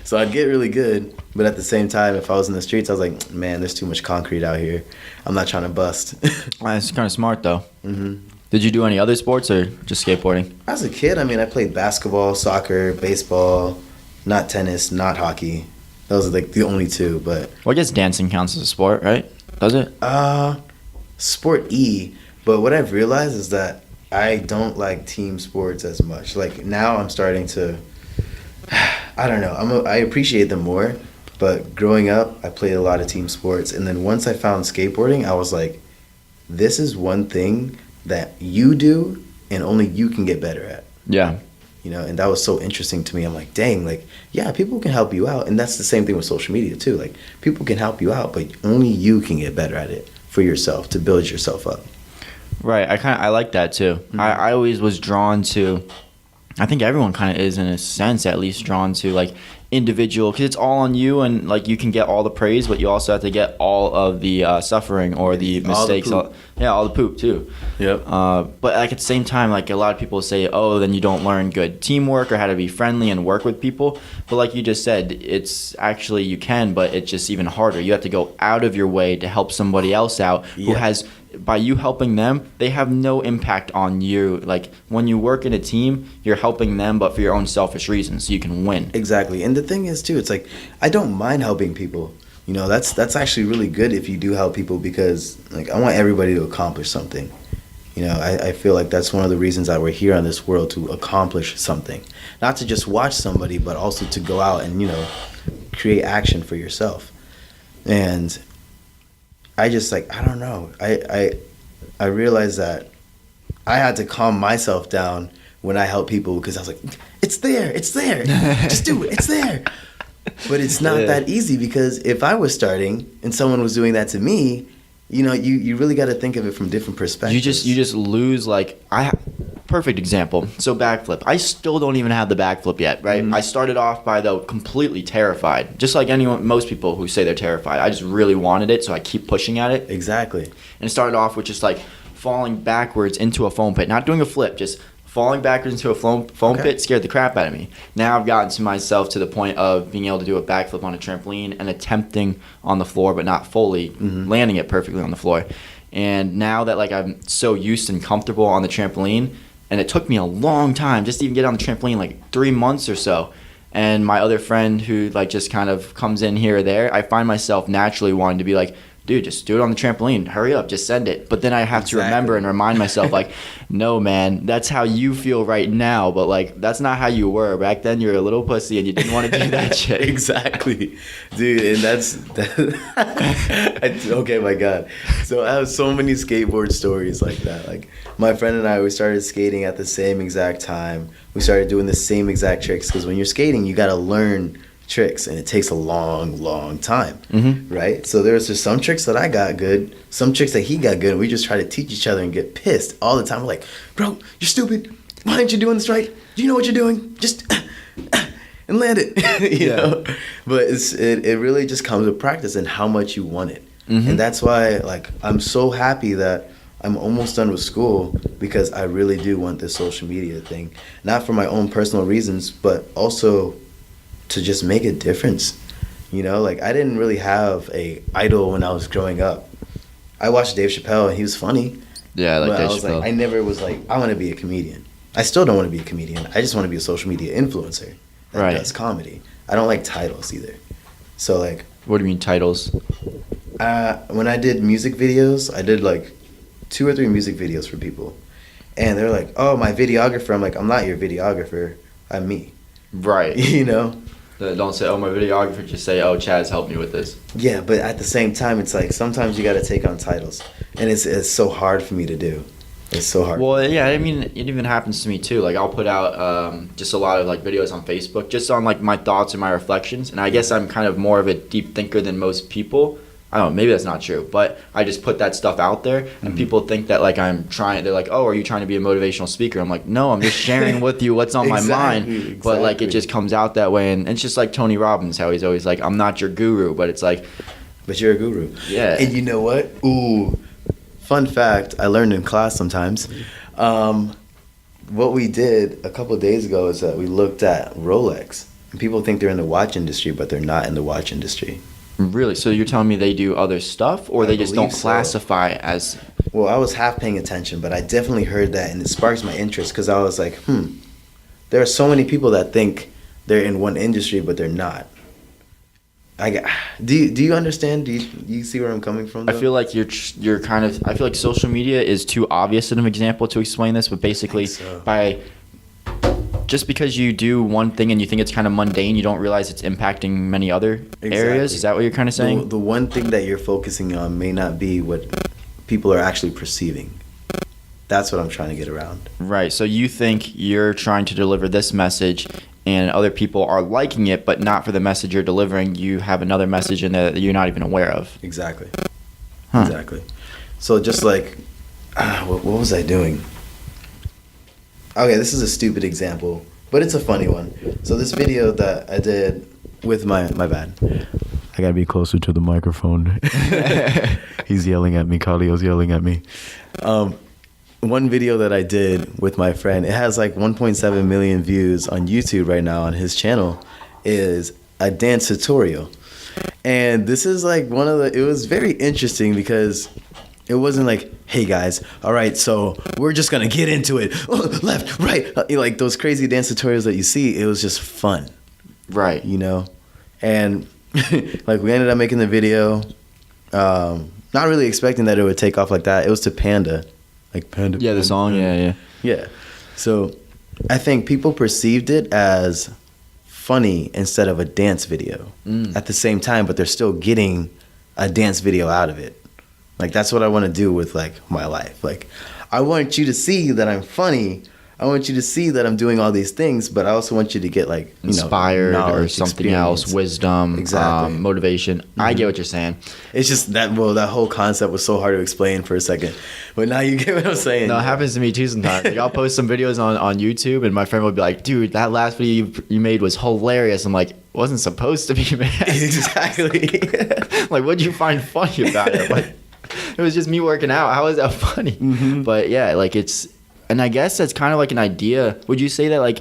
So I'd get really good, but at the same time, if I was in the streets, I was like, man, there's too much concrete out here. I'm not trying to bust. That's kind of smart, though. Mm-hmm. Did you do any other sports or just skateboarding? As a kid, I mean, I played basketball, soccer, baseball, not tennis, not hockey. Those are like the only two, but Well, I guess dancing counts as a sport, right? Does it? sport E. But what I've realized is that I don't like team sports as much. Like now, I'm starting to. I don't know. I appreciate them more, but growing up, I played a lot of team sports, and then once I found skateboarding, I was like, this is one thing that you do and only you can get better at. Yeah. You know, and that was so interesting to me. I'm like, dang, like, yeah, people can help you out, and that's the same thing with social media too. Like, people can help you out, but only you can get better at it for yourself to build yourself up. Right. I like that too. I always was drawn to. I think everyone kind of is, in a sense, at least drawn to like individual, because it's all on you, and like you can get all the praise, but you also have to get all of the suffering or the mistakes. All the poop too. Yep. But like at the same time, like a lot of people say, oh, then you don't learn good teamwork or how to be friendly and work with people. But like you just said, it's actually you can, but it's just even harder. You have to go out of your way to help somebody else out who has. By you helping them, they have no impact on you. Like when you work in a team, you're helping them, but for your own selfish reasons, so you can win. Exactly. And the thing is too, it's like I don't mind helping people. You know, that's actually really good if you do help people, because like I want everybody to accomplish something. You know, I feel like that's one of the reasons that we're here on this world, to accomplish something. Not to just watch somebody, but also to go out and, you know, create action for yourself. And I just like, I don't know. I realized that I had to calm myself down when I help people, because I was like, it's there, just do it, it's there. But it's not that easy, because if I was starting and someone was doing that to me, you know, you really got to think of it from different perspectives. You just lose like perfect example. So backflip. I still don't even have the backflip yet, right? I started off by though completely terrified. Just like most people who say they're terrified. I just really wanted it, so I keep pushing at it. Exactly. And it started off with just like falling backwards into a foam pit, not doing a flip, just falling backwards into a foam pit scared the crap out of me. Now I've gotten to myself to the point of being able to do a backflip on a trampoline and attempting on the floor, but not fully landing it perfectly on the floor. And now that like I'm so used and comfortable on the trampoline, and it took me a long time just to even get on the trampoline, like 3 months or so. And my other friend who like just kind of comes in here or there, I find myself naturally wanting to be like, dude, just do it on the trampoline. Hurry up, just send it. But then I have to remember and remind myself, like, no, man, that's how you feel right now. But, like, that's not how you were. Back then, you were a little pussy and you didn't want to do that shit. Exactly. Dude, and okay, my God. So I have so many skateboard stories like that. Like, my friend and I, we started skating at the same exact time. We started doing the same exact tricks, because when you're skating, you got to learn tricks, and it takes a long time, right? So there's just some tricks that I got good, some tricks that he got good, and we just try to teach each other and get pissed all the time. We're like, bro, you're stupid. Why aren't you doing this right? Do you know what you're doing? Just and land it, you know? But it really just comes with practice and how much you want it. And that's why, like, I'm so happy that I'm almost done with school, because I really do want this social media thing. Not for my own personal reasons, but also to just make a difference. You know, like I didn't really have a idol when I was growing up. I watched Dave Chappelle and he was funny. Yeah, like Dave I was Chappelle. like, I never was like, I want to be a comedian. I still don't want to be a comedian. I just want to be a social media influencer that does comedy. I don't like titles either. So like, what do you mean titles? when I did music videos, I did like 2 or 3 music videos for people. And they're like, oh, my videographer. I'm like, I'm not your videographer. I'm me. Right. You know? Don't say, oh, my videographer. Just say, oh, Chaz helped me with this. Yeah, but at the same time, it's like sometimes you got to take on titles. And it's so hard for me to do. It's so hard. Well, yeah, I mean, it even happens to me too. Like, I'll put out just a lot of like videos on Facebook, just on like my thoughts and my reflections. And I guess I'm kind of more of a deep thinker than most people. I don't know, maybe that's not true, but I just put that stuff out there, and people think that like I'm trying. They're like, "Oh, are you trying to be a motivational speaker?" I'm like, "No, I'm just sharing with you what's on my mind." But like, it just comes out that way, and it's just like Tony Robbins, how he's always like, "I'm not your guru," but it's like, but you're a guru. Yeah. And you know what? Ooh, fun fact I learned in class sometimes. What we did a couple of days ago is that we looked at Rolex, and people think they're in the watch industry, but they're not in the watch industry. Really? So you're telling me they do other stuff, or they just don't classify as? Well, I was half paying attention, but I definitely heard that, and it sparks my interest because I was like, there are so many people that think they're in one industry, but they're not. Do you understand? Do you see where I'm coming from, though? I feel like you're kind of. I feel like social media is too obvious an example to explain this, but basically, by just because you do one thing and you think it's kind of mundane, you don't realize it's impacting many other areas. Is that what you're kind of saying? The one thing that you're focusing on may not be what people are actually perceiving. That's what I'm trying to get around. Right. So you think you're trying to deliver this message and other people are liking it, but not for the message you're delivering. You have another message in there that you're not even aware of. Exactly. Huh. Exactly. So just like, what was I doing? Okay, this is a stupid example, but it's a funny one. So this video that I did with my bad. I gotta be closer to the microphone. He's yelling at me. Carlio's yelling at me. One video that I did with my friend, it has like 1.7 million views on YouTube right now on his channel, is a dance tutorial. And this is like it was very interesting because it wasn't like, hey guys, all right, so we're just gonna get into it. Left, right, like those crazy dance tutorials that you see. It was just fun. Right. You know? And like we ended up making the video, not really expecting that it would take off like that. It was to Panda. Like Panda. Yeah, the song. Panda. Yeah. So I think people perceived it as funny instead of a dance video at the same time, but they're still getting a dance video out of it. Like that's what I want to do with like my life. Like I want you to see that I'm funny. I want you to see that I'm doing all these things, but I also want you to get like inspired or something experience. else, wisdom, Exactly. motivation. I get what you're saying. It's just that whole concept was so hard to explain for a second, but now you get what I'm saying. No, it happens to me too sometimes. Like, I'll post some videos on YouTube, and my friend will be like, "Dude, that last video you made was hilarious." I'm like, "Wasn't supposed to be, man." Exactly. Like, what'd you find funny about it? Like, it was just me working out. How is that funny? But yeah, like it's. And I guess that's kind of like an idea. Would you say that like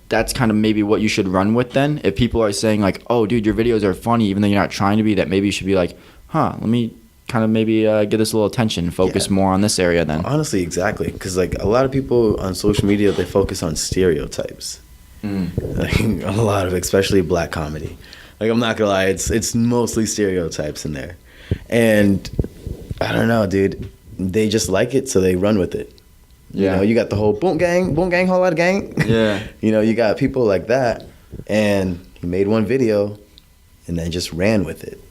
that's kind of maybe what you should run with then? If people are saying like, oh, dude, your videos are funny, even though you're not trying to be, that maybe you should be like, let me kind of maybe give this a little attention, focus more on this area then. Honestly, exactly. Because like a lot of people on social media, they focus on stereotypes. Like, a lot of, especially black comedy. Like I'm not gonna lie, it's mostly stereotypes in there. And I don't know, dude. They just like it, so they run with it. Yeah. You know, you got the whole boom gang, whole lot of gang. Yeah. You know, you got people like that, and he made one video, and then just ran with it.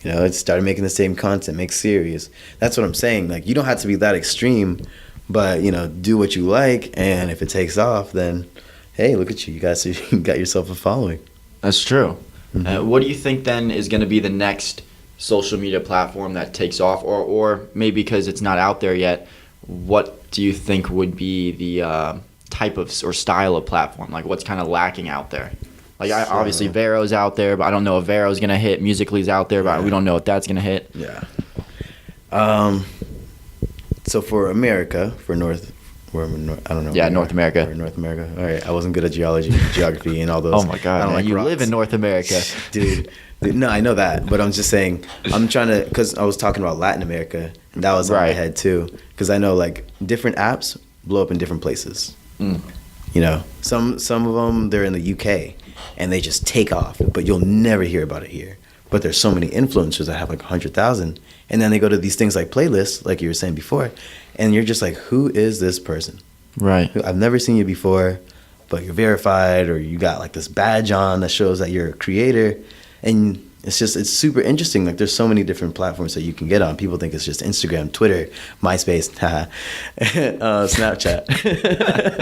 You know, it started making the same content, make series. That's what I'm saying. Like, you don't have to be that extreme, but you know, do what you like, and if it takes off, then hey, look at you. You guys, you got yourself a following. That's true. What do you think then is going to be the next social media platform that takes off, or maybe because it's not out there yet? What do you think would be the type of or style of platform? Like, what's kind of lacking out there? Like, obviously Vero's out there, but I don't know if Vero's gonna hit. Musical.ly's out there, but we don't know if that's gonna hit. Yeah. So for America, I don't know. Yeah, North America. For North America. All right, I wasn't good at geography, and all those. Oh my God, man, you live in North America, dude. No, I know that, but I'm just saying, I'm trying to, because I was talking about Latin America, and that was in my head too, because I know like different apps blow up in different places. You know, some of them, they're in the UK, and they just take off, but you'll never hear about it here. But there's so many influencers that have like 100,000, and then they go to these things like playlists, like you were saying before, and you're just like, who is this person? Right. I've never seen you before, but you're verified, or you got like this badge on that shows that you're a creator. And it's super interesting. Like, there's so many different platforms that you can get on. People think it's just Instagram, Twitter, MySpace, Snapchat.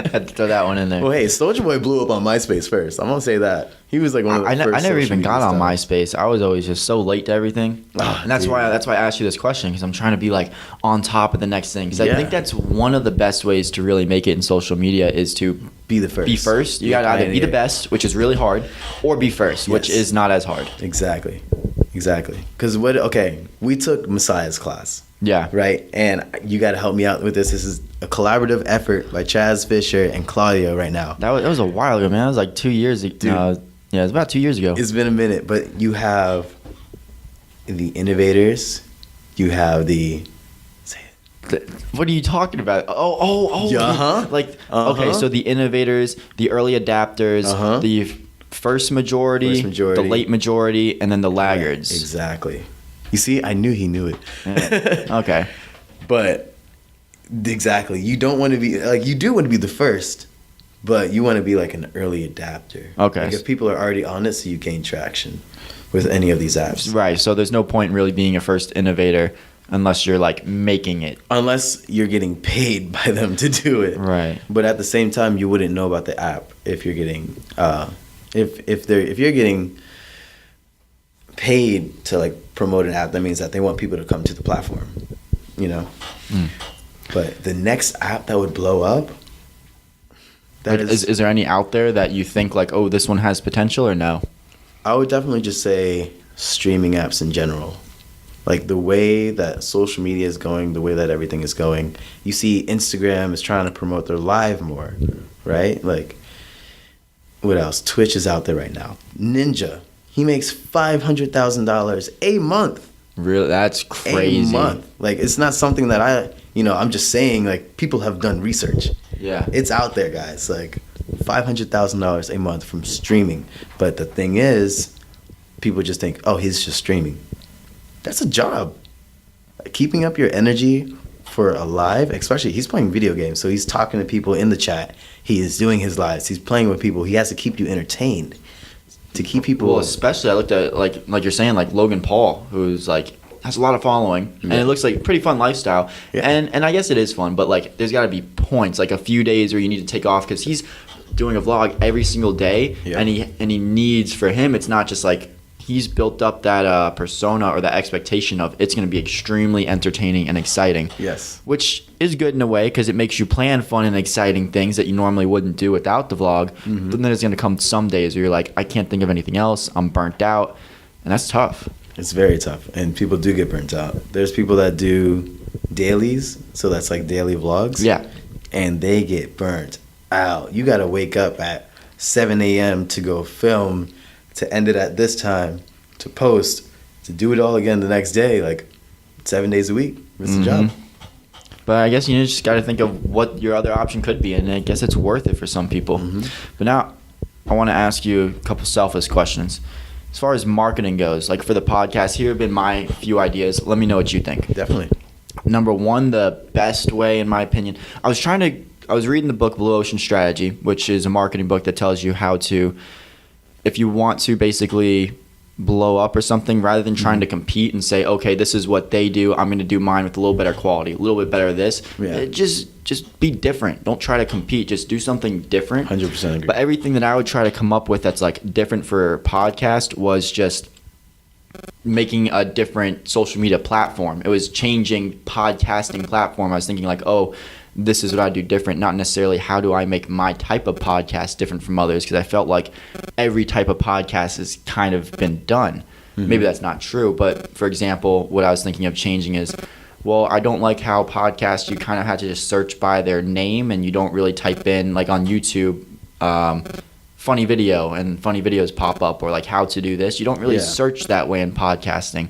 Had to throw that one in there. Well, hey, Soulja Boy blew up on MySpace first. I'm gonna say that. He was like one of the first. I never even got on stars. MySpace. I was always just so late to everything, and that's why I asked you this question, because I'm trying to be like on top of the next thing. Because I think that's one of the best ways to really make it in social media is to be the first. Be first. You gotta either be the best, which is really hard, or be first, which is not as hard. Exactly. Because we took Messiah's class. Yeah. Right? And you got to help me out with this. This is a collaborative effort by Chaz Fisher and Claudio right now. That was a while ago, man. That was like 2 years ago. Yeah, it was about 2 years ago. It's been a minute, but you have the innovators, you have the What are you talking about? Oh. Yeah, uh-huh. Like, okay, so the innovators, the early adapters, the first majority, the late majority, and then the laggards. Right, exactly. You see, I knew he knew it. Yeah. Okay. But exactly, you don't want to be like, you do want to be the first, but you want to be like an early adapter. Okay. Like if people are already on it, so you gain traction with any of these apps. Right. So there's no point in really being a first innovator unless you're like making it. Unless you're getting paid by them to do it. Right. But at the same time, you wouldn't know about the app if you're getting if you're getting paid to like promote an app. That means that they want people to come to the platform. You know. But the next app that would blow up. Is there any out there that you think like, oh, this one has potential, or no? I would definitely just say streaming apps in general. Like the way that social media is going, the way that everything is going. You see Instagram is trying to promote their live more, right? Like, what else? Twitch is out there right now. Ninja, he makes $500,000 a month. Really? That's crazy. A month. Like, it's not something that I'm just saying, like, people have done research. Yeah. It's out there, guys. Like, $500,000 a month from streaming. But the thing is, people just think, oh, he's just streaming. That's a job. Like, keeping up your energy for a live, especially he's playing video games, so he's talking to people in the chat. He is doing his lives. He's playing with people. He has to keep you entertained. To keep people. Well, especially I looked at like you're saying, like Logan Paul, who's like has a lot of following, and it looks like a pretty fun lifestyle. Yeah. And I guess it is fun, but like there's got to be points, like a few days where you need to take off because he's doing a vlog every single day, and he needs, for him, it's not just like he's built up that persona or that expectation of it's going to be extremely entertaining and exciting. Yes. Which is good in a way because it makes you plan fun and exciting things that you normally wouldn't do without the vlog. Mm-hmm. But then there's going to come some days where you're like, I can't think of anything else. I'm burnt out. And that's tough. It's very tough. And people do get burnt out. There's people that do dailies. So that's like daily vlogs. Yeah. And they get burnt out. You got to wake up at 7 a.m. to go film, to end it at this time, to post, to do it all again the next day, like 7 days a week. It's a job. But I guess you just got to think of what your other option could be, and I guess it's worth it for some people. Mm-hmm. But now I want to ask you a couple selfish questions. As far as marketing goes, like for the podcast, here have been my few ideas. Let me know what you think. Definitely. Number one, the best way, in my opinion, I was reading the book Blue Ocean Strategy, which is a marketing book that tells you how to, if you want to basically blow up or something, rather than trying to compete and say, okay, this is what they do, I'm going to do mine with a little better quality, a little bit better of this. Yeah. Just be different. Don't try to compete. Just do something different. 100% agree. But everything that I would try to come up with that's like different for podcast was just making a different social media platform. It was changing podcasting platform. I was thinking like, oh, this is what I do different, not necessarily how do I make my type of podcast different from others, because I felt like every type of podcast has kind of been done. Mm-hmm. Maybe that's not true, but for example, what I was thinking of changing is, well, I don't like how podcasts, you kind of have to just search by their name and you don't really type in, like on YouTube, funny video, and funny videos pop up, or like how to do this. You don't really search that way in podcasting,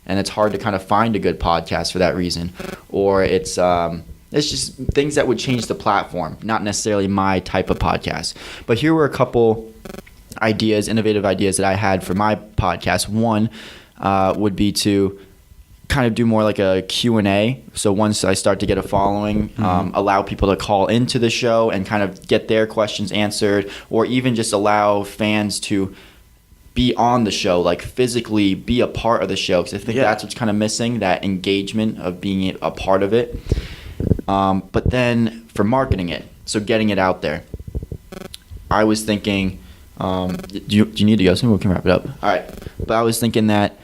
and it's hard to kind of find a good podcast for that reason. Or it's just things that would change the platform, not necessarily my type of podcast. But here were a couple ideas, innovative ideas that I had for my podcast. One would be to kind of do more like a Q&A. So once I start to get a following, allow people to call into the show and kind of get their questions answered, or even just allow fans to be on the show, like physically be a part of the show. Because I think that's what's kind of missing, that engagement of being a part of it. But then for marketing it, so getting it out there, I was thinking, do you need to go soon? We can wrap it up. All right. But I was thinking that,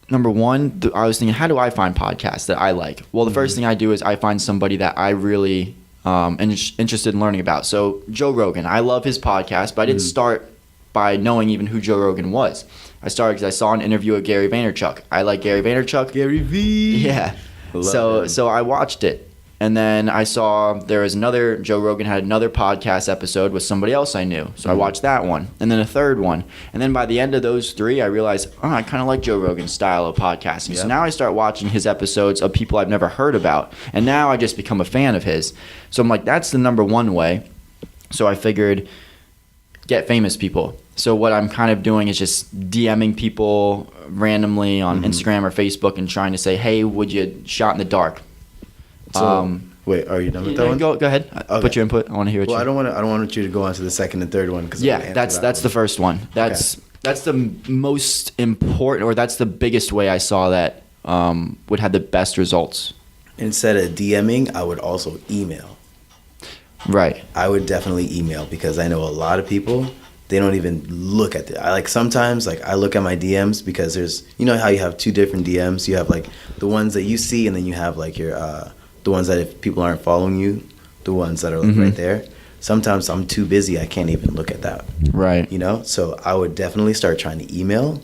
number one, I was thinking, how do I find podcasts that I like? Well, the first thing I do is I find somebody that I really am interested in learning about. So Joe Rogan, I love his podcast, but I didn't start by knowing even who Joe Rogan was. I started because I saw an interview with Gary Vaynerchuk. I like Gary Vaynerchuk. Gary V. Yeah. So I watched it, And then I saw there was Joe Rogan had another podcast episode with somebody else I knew. So I watched that one. And then a third one. And then by the end of those 3, I realized, I kind of like Joe Rogan's style of podcasting. Yeah. So now I start watching his episodes of people I've never heard about. And now I just become a fan of his. So I'm like, that's the number one way. So I figured, get famous people. So what I'm kind of doing is just DMing people randomly on Instagram or Facebook and trying to say, hey, would you shot in the dark? So, wait, are you done with that one? Go ahead. Okay. Put your input. I want to hear what Well, you. I don't want you to go on to the second and third one. Yeah, that's the first one. That's the most important, or that's the biggest way I saw that would have the best results. Instead of DMing, I would also email. Right. I would definitely email because I know a lot of people, they don't even look at it. Sometimes I look at my DMs because there's, you know how you have 2 different DMs. You have like the ones that you see, and then you have like your the ones that if people aren't following you, the ones that are like right there. Sometimes I'm too busy, I can't even look at that. Right. You know, so I would definitely start trying to email,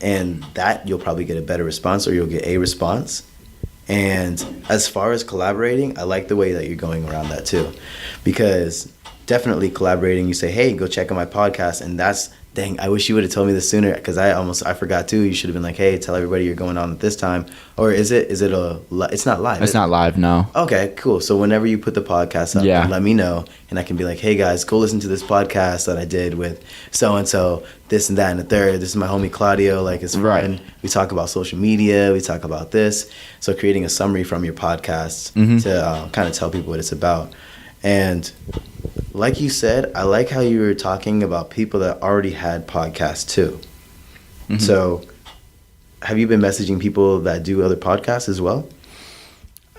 and that you'll probably get a better response, or you'll get a response. And as far as collaborating, I like the way that you're going around that too, because definitely collaborating, you say, hey, go check out my podcast, and that's, dang, I wish you would have told me this sooner, because I forgot too. You should have been like, hey, tell everybody you're going on at this time. Or it's not live. It's not live, no. Okay, cool. So whenever you put the podcast up, let me know, and I can be like, hey guys, go listen to this podcast that I did with so-and-so, this and that and the third. This is my homie Claudio, like it's fun. Right. We talk about social media, we talk about this. So creating a summary from your podcast to kind of tell people what it's about. And like you said, I like how you were talking about people that already had podcasts too. So have you been messaging people that do other podcasts as well?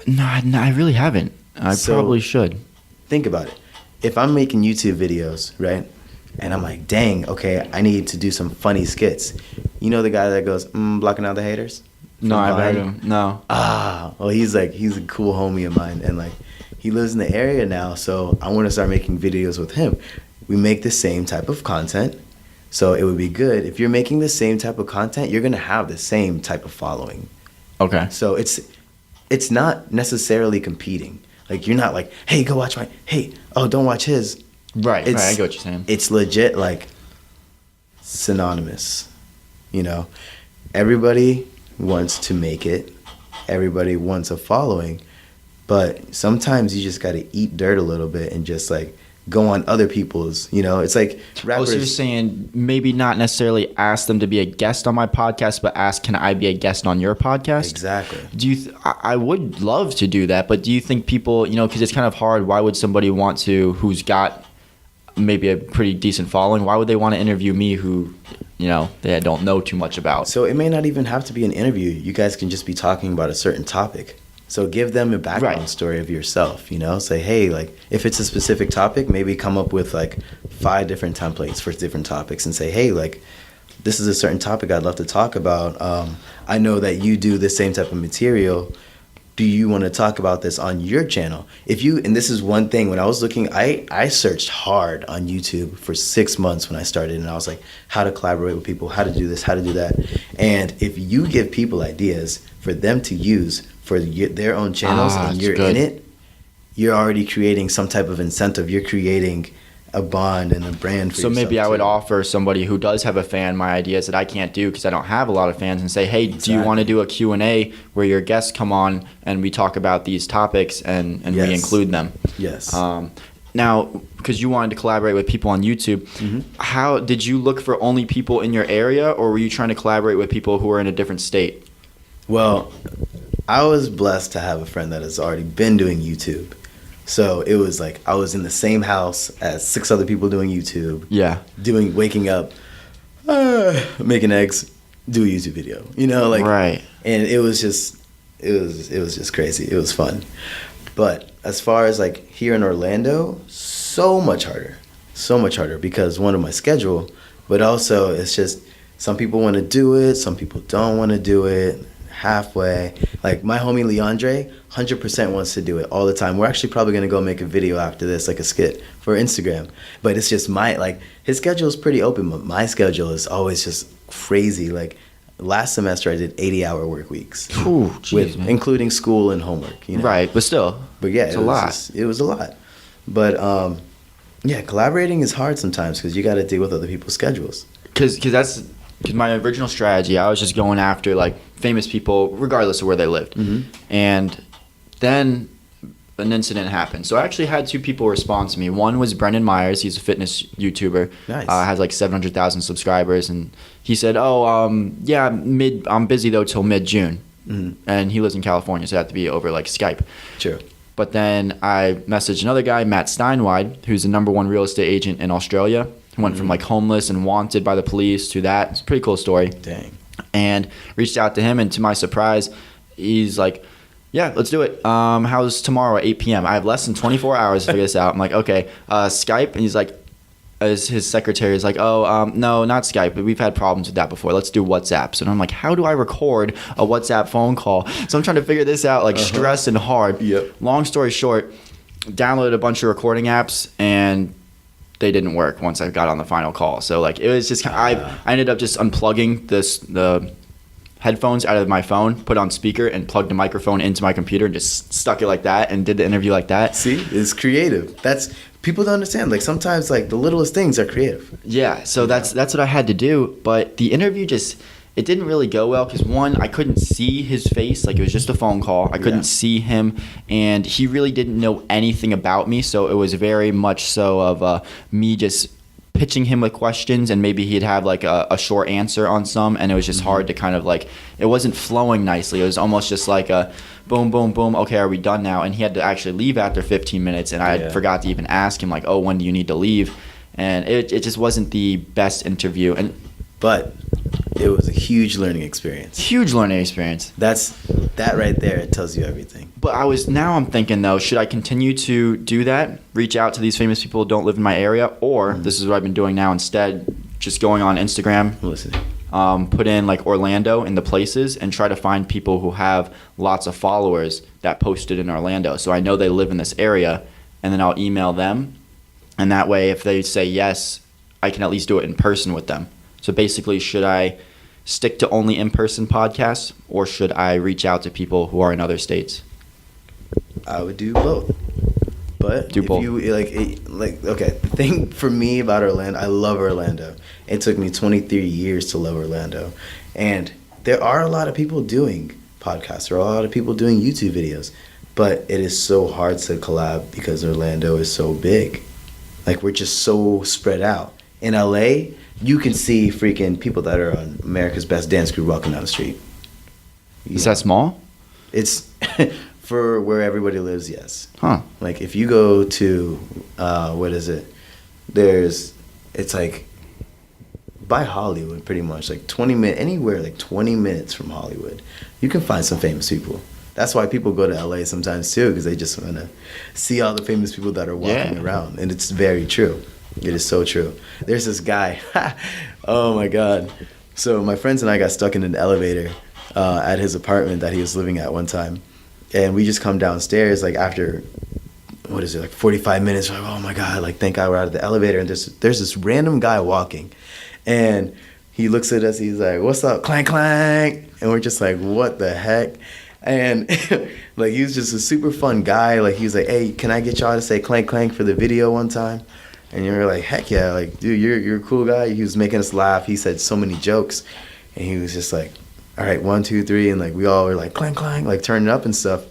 No, I really haven't. I probably should. Think about it. If I'm making YouTube videos, right, and I'm like, dang, okay, I need to do some funny skits. You know the guy that goes, blocking out the haters? No, I've heard him. No. Well, he's a cool homie of mine, and like, he lives in the area now, so I want to start making videos with him. We make the same type of content, so it would be good. If you're making the same type of content, you're going to have the same type of following. Okay. So it's not necessarily competing. Like, you're not like, hey, go watch don't watch his. Right, I get what you're saying. It's legit, like, synonymous, you know? Everybody wants to make it. Everybody wants a following. But sometimes you just got to eat dirt a little bit and just, like, go on other people's, you know? It's like rappers. So you're saying maybe not necessarily ask them to be a guest on my podcast, but ask, can I be a guest on your podcast? Exactly. Do you? I would love to do that, but do you think people, you know, because it's kind of hard, why would somebody want to, who's got maybe a pretty decent following, why would they want to interview me who, you know, they don't know too much about? So it may not even have to be an interview. You guys can just be talking about a certain topic. So give them a background story of yourself, you know? Say, hey, like, if it's a specific topic, maybe come up with, like, 5 different templates for different topics and say, hey, like, this is a certain topic I'd love to talk about. I know that you do the same type of material. Do you want to talk about this on your channel? And this is one thing, when I was looking, I searched hard on YouTube for 6 months when I started, and I was like, how to collaborate with people, how to do this, how to do that. And if you give people ideas for them to use for their own channels, and you're in it, you're already creating some type of incentive. You're creating a bond and a brand for yourself. So maybe I would offer somebody who does have a fan my ideas that I can't do because I don't have a lot of fans, and say, hey, do you want to do a Q&A where your guests come on and we talk about these topics and we include them? Yes. Now, because you wanted to collaborate with people on YouTube, how did you look for only people in your area, or were you trying to collaborate with people who are in a different state? Well, I was blessed to have a friend that has already been doing YouTube. So it was like I was in the same house as 6 other people doing YouTube. Yeah. Waking up, making eggs, do a YouTube video. You know, like, right. And it was just crazy. It was fun. But as far as like here in Orlando, so much harder because one of my schedule, but also it's just some people want to do it, some people don't want to do it. Halfway. Like my homie Leandre 100% wants to do it all the time. We're actually probably gonna go make a video after this, like a skit for Instagram, but it's just his schedule is pretty open, but my schedule is always just crazy. Like last semester I did 80-hour work weeks. Ooh, geez, including school and homework, you know? Right, but still But yeah, It's a lot. It was a lot. But yeah, collaborating is hard sometimes because you got to deal with other people's schedules. Because my original strategy, I was just going after like famous people, regardless of where they lived. And then an incident happened. So I actually had two people respond to me. One was Brendan Myers. He's a fitness YouTuber. Nice. Has like 700,000 subscribers, and he said, yeah, I'm busy though till mid-June. And he lives in California, so it had to be over like Skype. True. But then I messaged another guy, Matt Steinwide, who's the #1 real estate agent in Australia. He went from like homeless and wanted by the police to that. It's a pretty cool story. Dang. And reached out to him, and to my surprise, he's like, yeah, let's do it. How's tomorrow at 8 p.m.? I have less than 24 hours to figure this out. I'm like, okay, Skype. And he's like, his secretary is like, oh, no, not Skype. We've had problems with that before. Let's do WhatsApp. So I'm like, how do I record a WhatsApp phone call? So I'm trying to figure this out, like stress and hard. Yep. Long story short, downloaded a bunch of recording apps, and they didn't work once I got on the final call. So like it was just I ended up just unplugging the headphones out of my phone, put on speaker, and plugged the microphone into my computer and just stuck it like that and did the interview like that. See, it's creative. That's people don't understand. Like sometimes like the littlest things are creative. Yeah, so that's what I had to do. But the interview it didn't really go well because one, I couldn't see his face. Like it was just a phone call. I couldn't see him, and he really didn't know anything about me. So it was very much so of me just pitching him with questions, and maybe he'd have like a short answer on some, and it was just hard to kind of like, it wasn't flowing nicely. It was almost just like a boom, boom, boom, okay, are we done now? And he had to actually leave after 15 minutes, and I forgot to even ask him like, oh, when do you need to leave? And it just wasn't the best interview. But it was a huge learning experience. Huge learning experience. That right there, it tells you everything. But I'm thinking though, should I continue to do that? Reach out to these famous people who don't live in my area, or this is what I've been doing now instead, just going on Instagram, put in like Orlando in the places and try to find people who have lots of followers that posted in Orlando. So I know they live in this area, and then I'll email them, and that way if they say yes, I can at least do it in person with them. So basically, should I stick to only in-person podcasts, or should I reach out to people who are in other states? I would do both. But if you okay, the thing for me about Orlando, I love Orlando. It took me 23 years to love Orlando. And there are a lot of people doing podcasts. There are a lot of people doing YouTube videos. But it is so hard to collab because Orlando is so big. Like, we're just so spread out. In LA, you can see freaking people that are on America's Best Dance Crew walking down the street. Is that small? It's for where everybody lives, yes. Huh. Like if you go to what is it? It's like by Hollywood pretty much, like 20 minutes, anywhere like 20 minutes from Hollywood. You can find some famous people. That's why people go to LA sometimes too, because they just want to see all the famous people that are walking around. And it's very true. It is so true. There's this guy. Oh my God. So my friends and I got stuck in an elevator at his apartment that he was living at one time. And we just come downstairs like after, 45 minutes. We're like, oh my God, like thank God we're out of the elevator. And there's this random guy walking. And he looks at us, he's like, what's up? Clank, clank. And we're just like, what the heck? And like he was just a super fun guy. Like he was like, hey, can I get y'all to say clank, clank for the video one time? And you're like, heck yeah, like, dude, you're a cool guy. He was making us laugh. He said so many jokes. And he was just like, all right, 1, 2, 3. And like, we all were like, clang, clang, like turning up and stuff.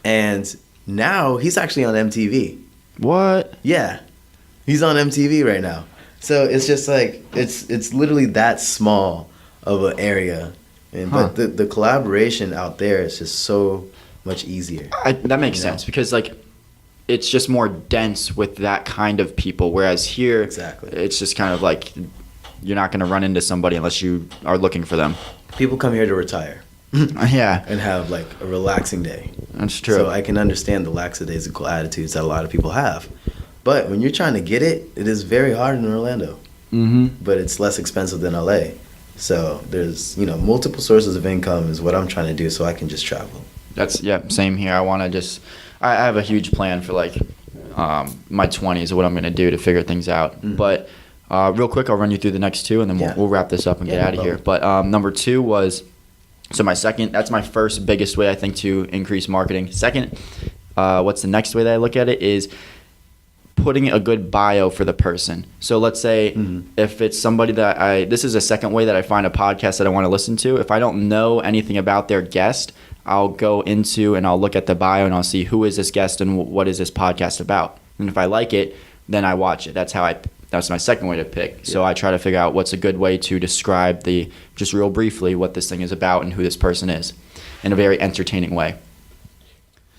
And now he's actually on MTV. What? Yeah. He's on MTV right now. So it's just like, it's literally that small of an area. And, But the collaboration out there is just so much easier. That makes sense because like, it's just more dense with that kind of people, whereas here, it's just kind of like you're not going to run into somebody unless you are looking for them. People come here to retire. Yeah. And have like a relaxing day. That's true. So I can understand the lackadaisical attitudes that a lot of people have. But when you're trying to get it, it is very hard in Orlando. Mm-hmm. But it's less expensive than LA. So there's, multiple sources of income is what I'm trying to do so I can just travel. Same here. I want to just... I have a huge plan for like my 20s of what I'm going to do to figure things out. Mm-hmm. But real quick, I'll run you through the next two, and then we'll wrap this up and get out of here. But number 2 was, so that's my first biggest way I think to increase marketing. Second, what's the next way that I look at it is putting a good bio for the person. So let's say if it's somebody that this is a second way that I find a podcast that I want to listen to. If I don't know anything about their guest, I'll go into and I'll look at the bio and I'll see who is this guest and what is this podcast about. And if I like it, then I watch it. That's my second way to pick. So I try to figure out what's a good way to describe just real briefly what this thing is about and who this person is in a very entertaining way.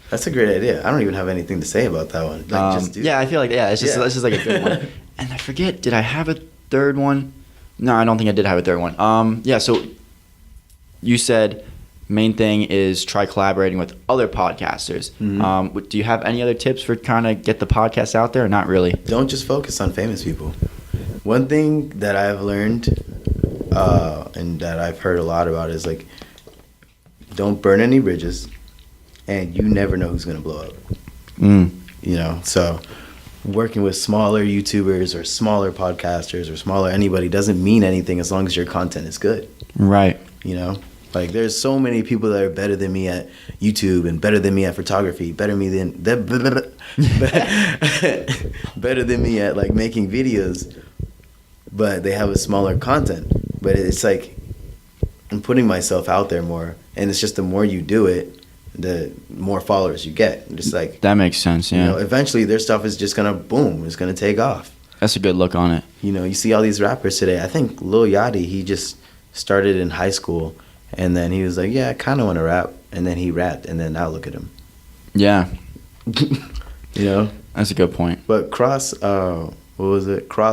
That's a great idea. I don't even have anything to say about that one. Just do I feel like it's just like a good one. And I forget, did I have a third one? No, I don't think I did have a third one. So you said main thing is try collaborating with other podcasters. Do you have any other tips for kind of get the podcast out there or not really? Don't just focus on famous people. One thing that I've learned and that I've heard a lot about is like, don't burn any bridges. And you never know who's going to blow up. You know, so working with smaller YouTubers or smaller podcasters or smaller anybody doesn't mean anything as long as your content is good. Right. You know, like there's so many people that are better than me at YouTube and better than me at photography, better than me at like making videos, but they have a smaller content. But it's like I'm putting myself out there more, and it's just the more you do it, the more followers you get. Just like that makes sense. Yeah. You know, eventually their stuff is just gonna boom. It's gonna take off. That's a good look on it. You know, you see all these rappers today. I think Lil Yachty, he just started in high school, and then he was like, "Yeah, I kind of want to rap," and then he rapped, and then now look at him. Yeah. You know, that's a good point. But cross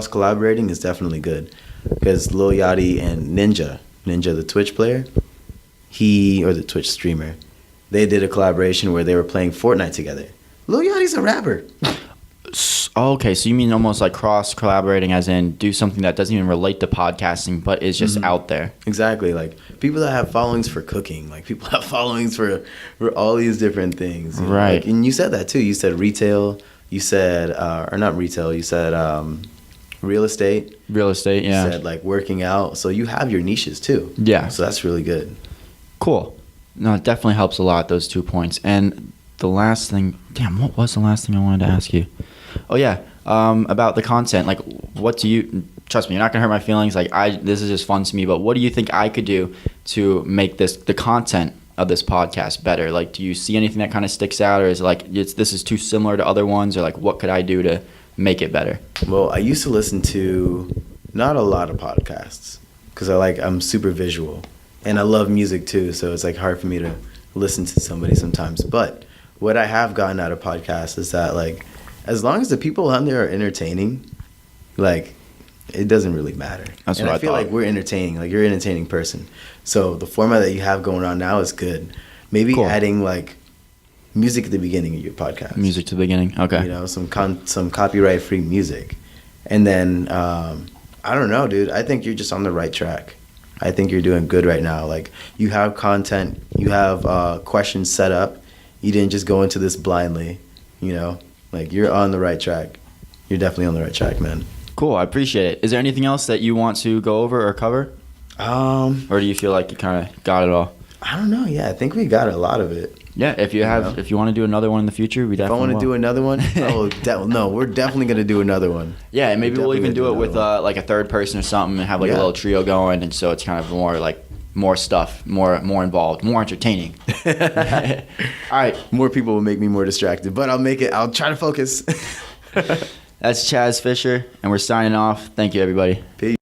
collaborating is definitely good because Lil Yachty and Ninja, the Twitch player, or the Twitch streamer. They did a collaboration where they were playing Fortnite together. Lil Yachty's a rapper. Okay, so you mean almost like cross-collaborating as in do something that doesn't even relate to podcasting but is just out there. Exactly. Like people that have followings for cooking, like people have followings for all these different things. You know? Right. Like, and you said that too. You said retail. You said, or not retail, you said real estate. Real estate, yeah. You said like working out. So you have your niches too. Yeah. So that's really good. Cool. No, it definitely helps a lot, those 2 points. And the last thing, what was the last thing I wanted to ask you? Oh, yeah, about the content. Like, what do you, trust me, you're not going to hurt my feelings. Like, this is just fun to me, but what do you think I could do to make the content of this podcast better? Like, do you see anything that kind of sticks out, or is it like, this is too similar to other ones, or like, what could I do to make it better? Well, I used to listen to not a lot of podcasts because I'm super visual. And I love music too, so it's like hard for me to listen to somebody sometimes. But what I have gotten out of podcasts is that like, as long as the people on there are entertaining, like it doesn't really matter. That's and what I feel thought. like we're entertaining. Like you're an entertaining person. So the format that you have going on now is good. Maybe adding like music at the beginning of your podcast. Music to the beginning. Okay. You know, some copyright free music, and then I don't know, dude. I think you're just on the right track. I think you're doing good right now. Like you have content, you have questions set up. You didn't just go into this blindly, you know. Like you're on the right track. You're definitely on the right track, man. Cool, I appreciate it. Is there anything else that you want to go over or cover? Or do you feel like you kind of got it all? I don't know. Yeah, I think we got a lot of it. Yeah, if you want to do another one in the future, we definitely If I want to do another one, no, we're definitely gonna do another one. Yeah, and maybe we'll even do it with like a third person or something, and have like a little trio going, and so it's kind of more stuff, more involved, more entertaining. All right, more people will make me more distracted, but I'll try to focus. That's Chaz Fisher, and we're signing off. Thank you, everybody. Peace.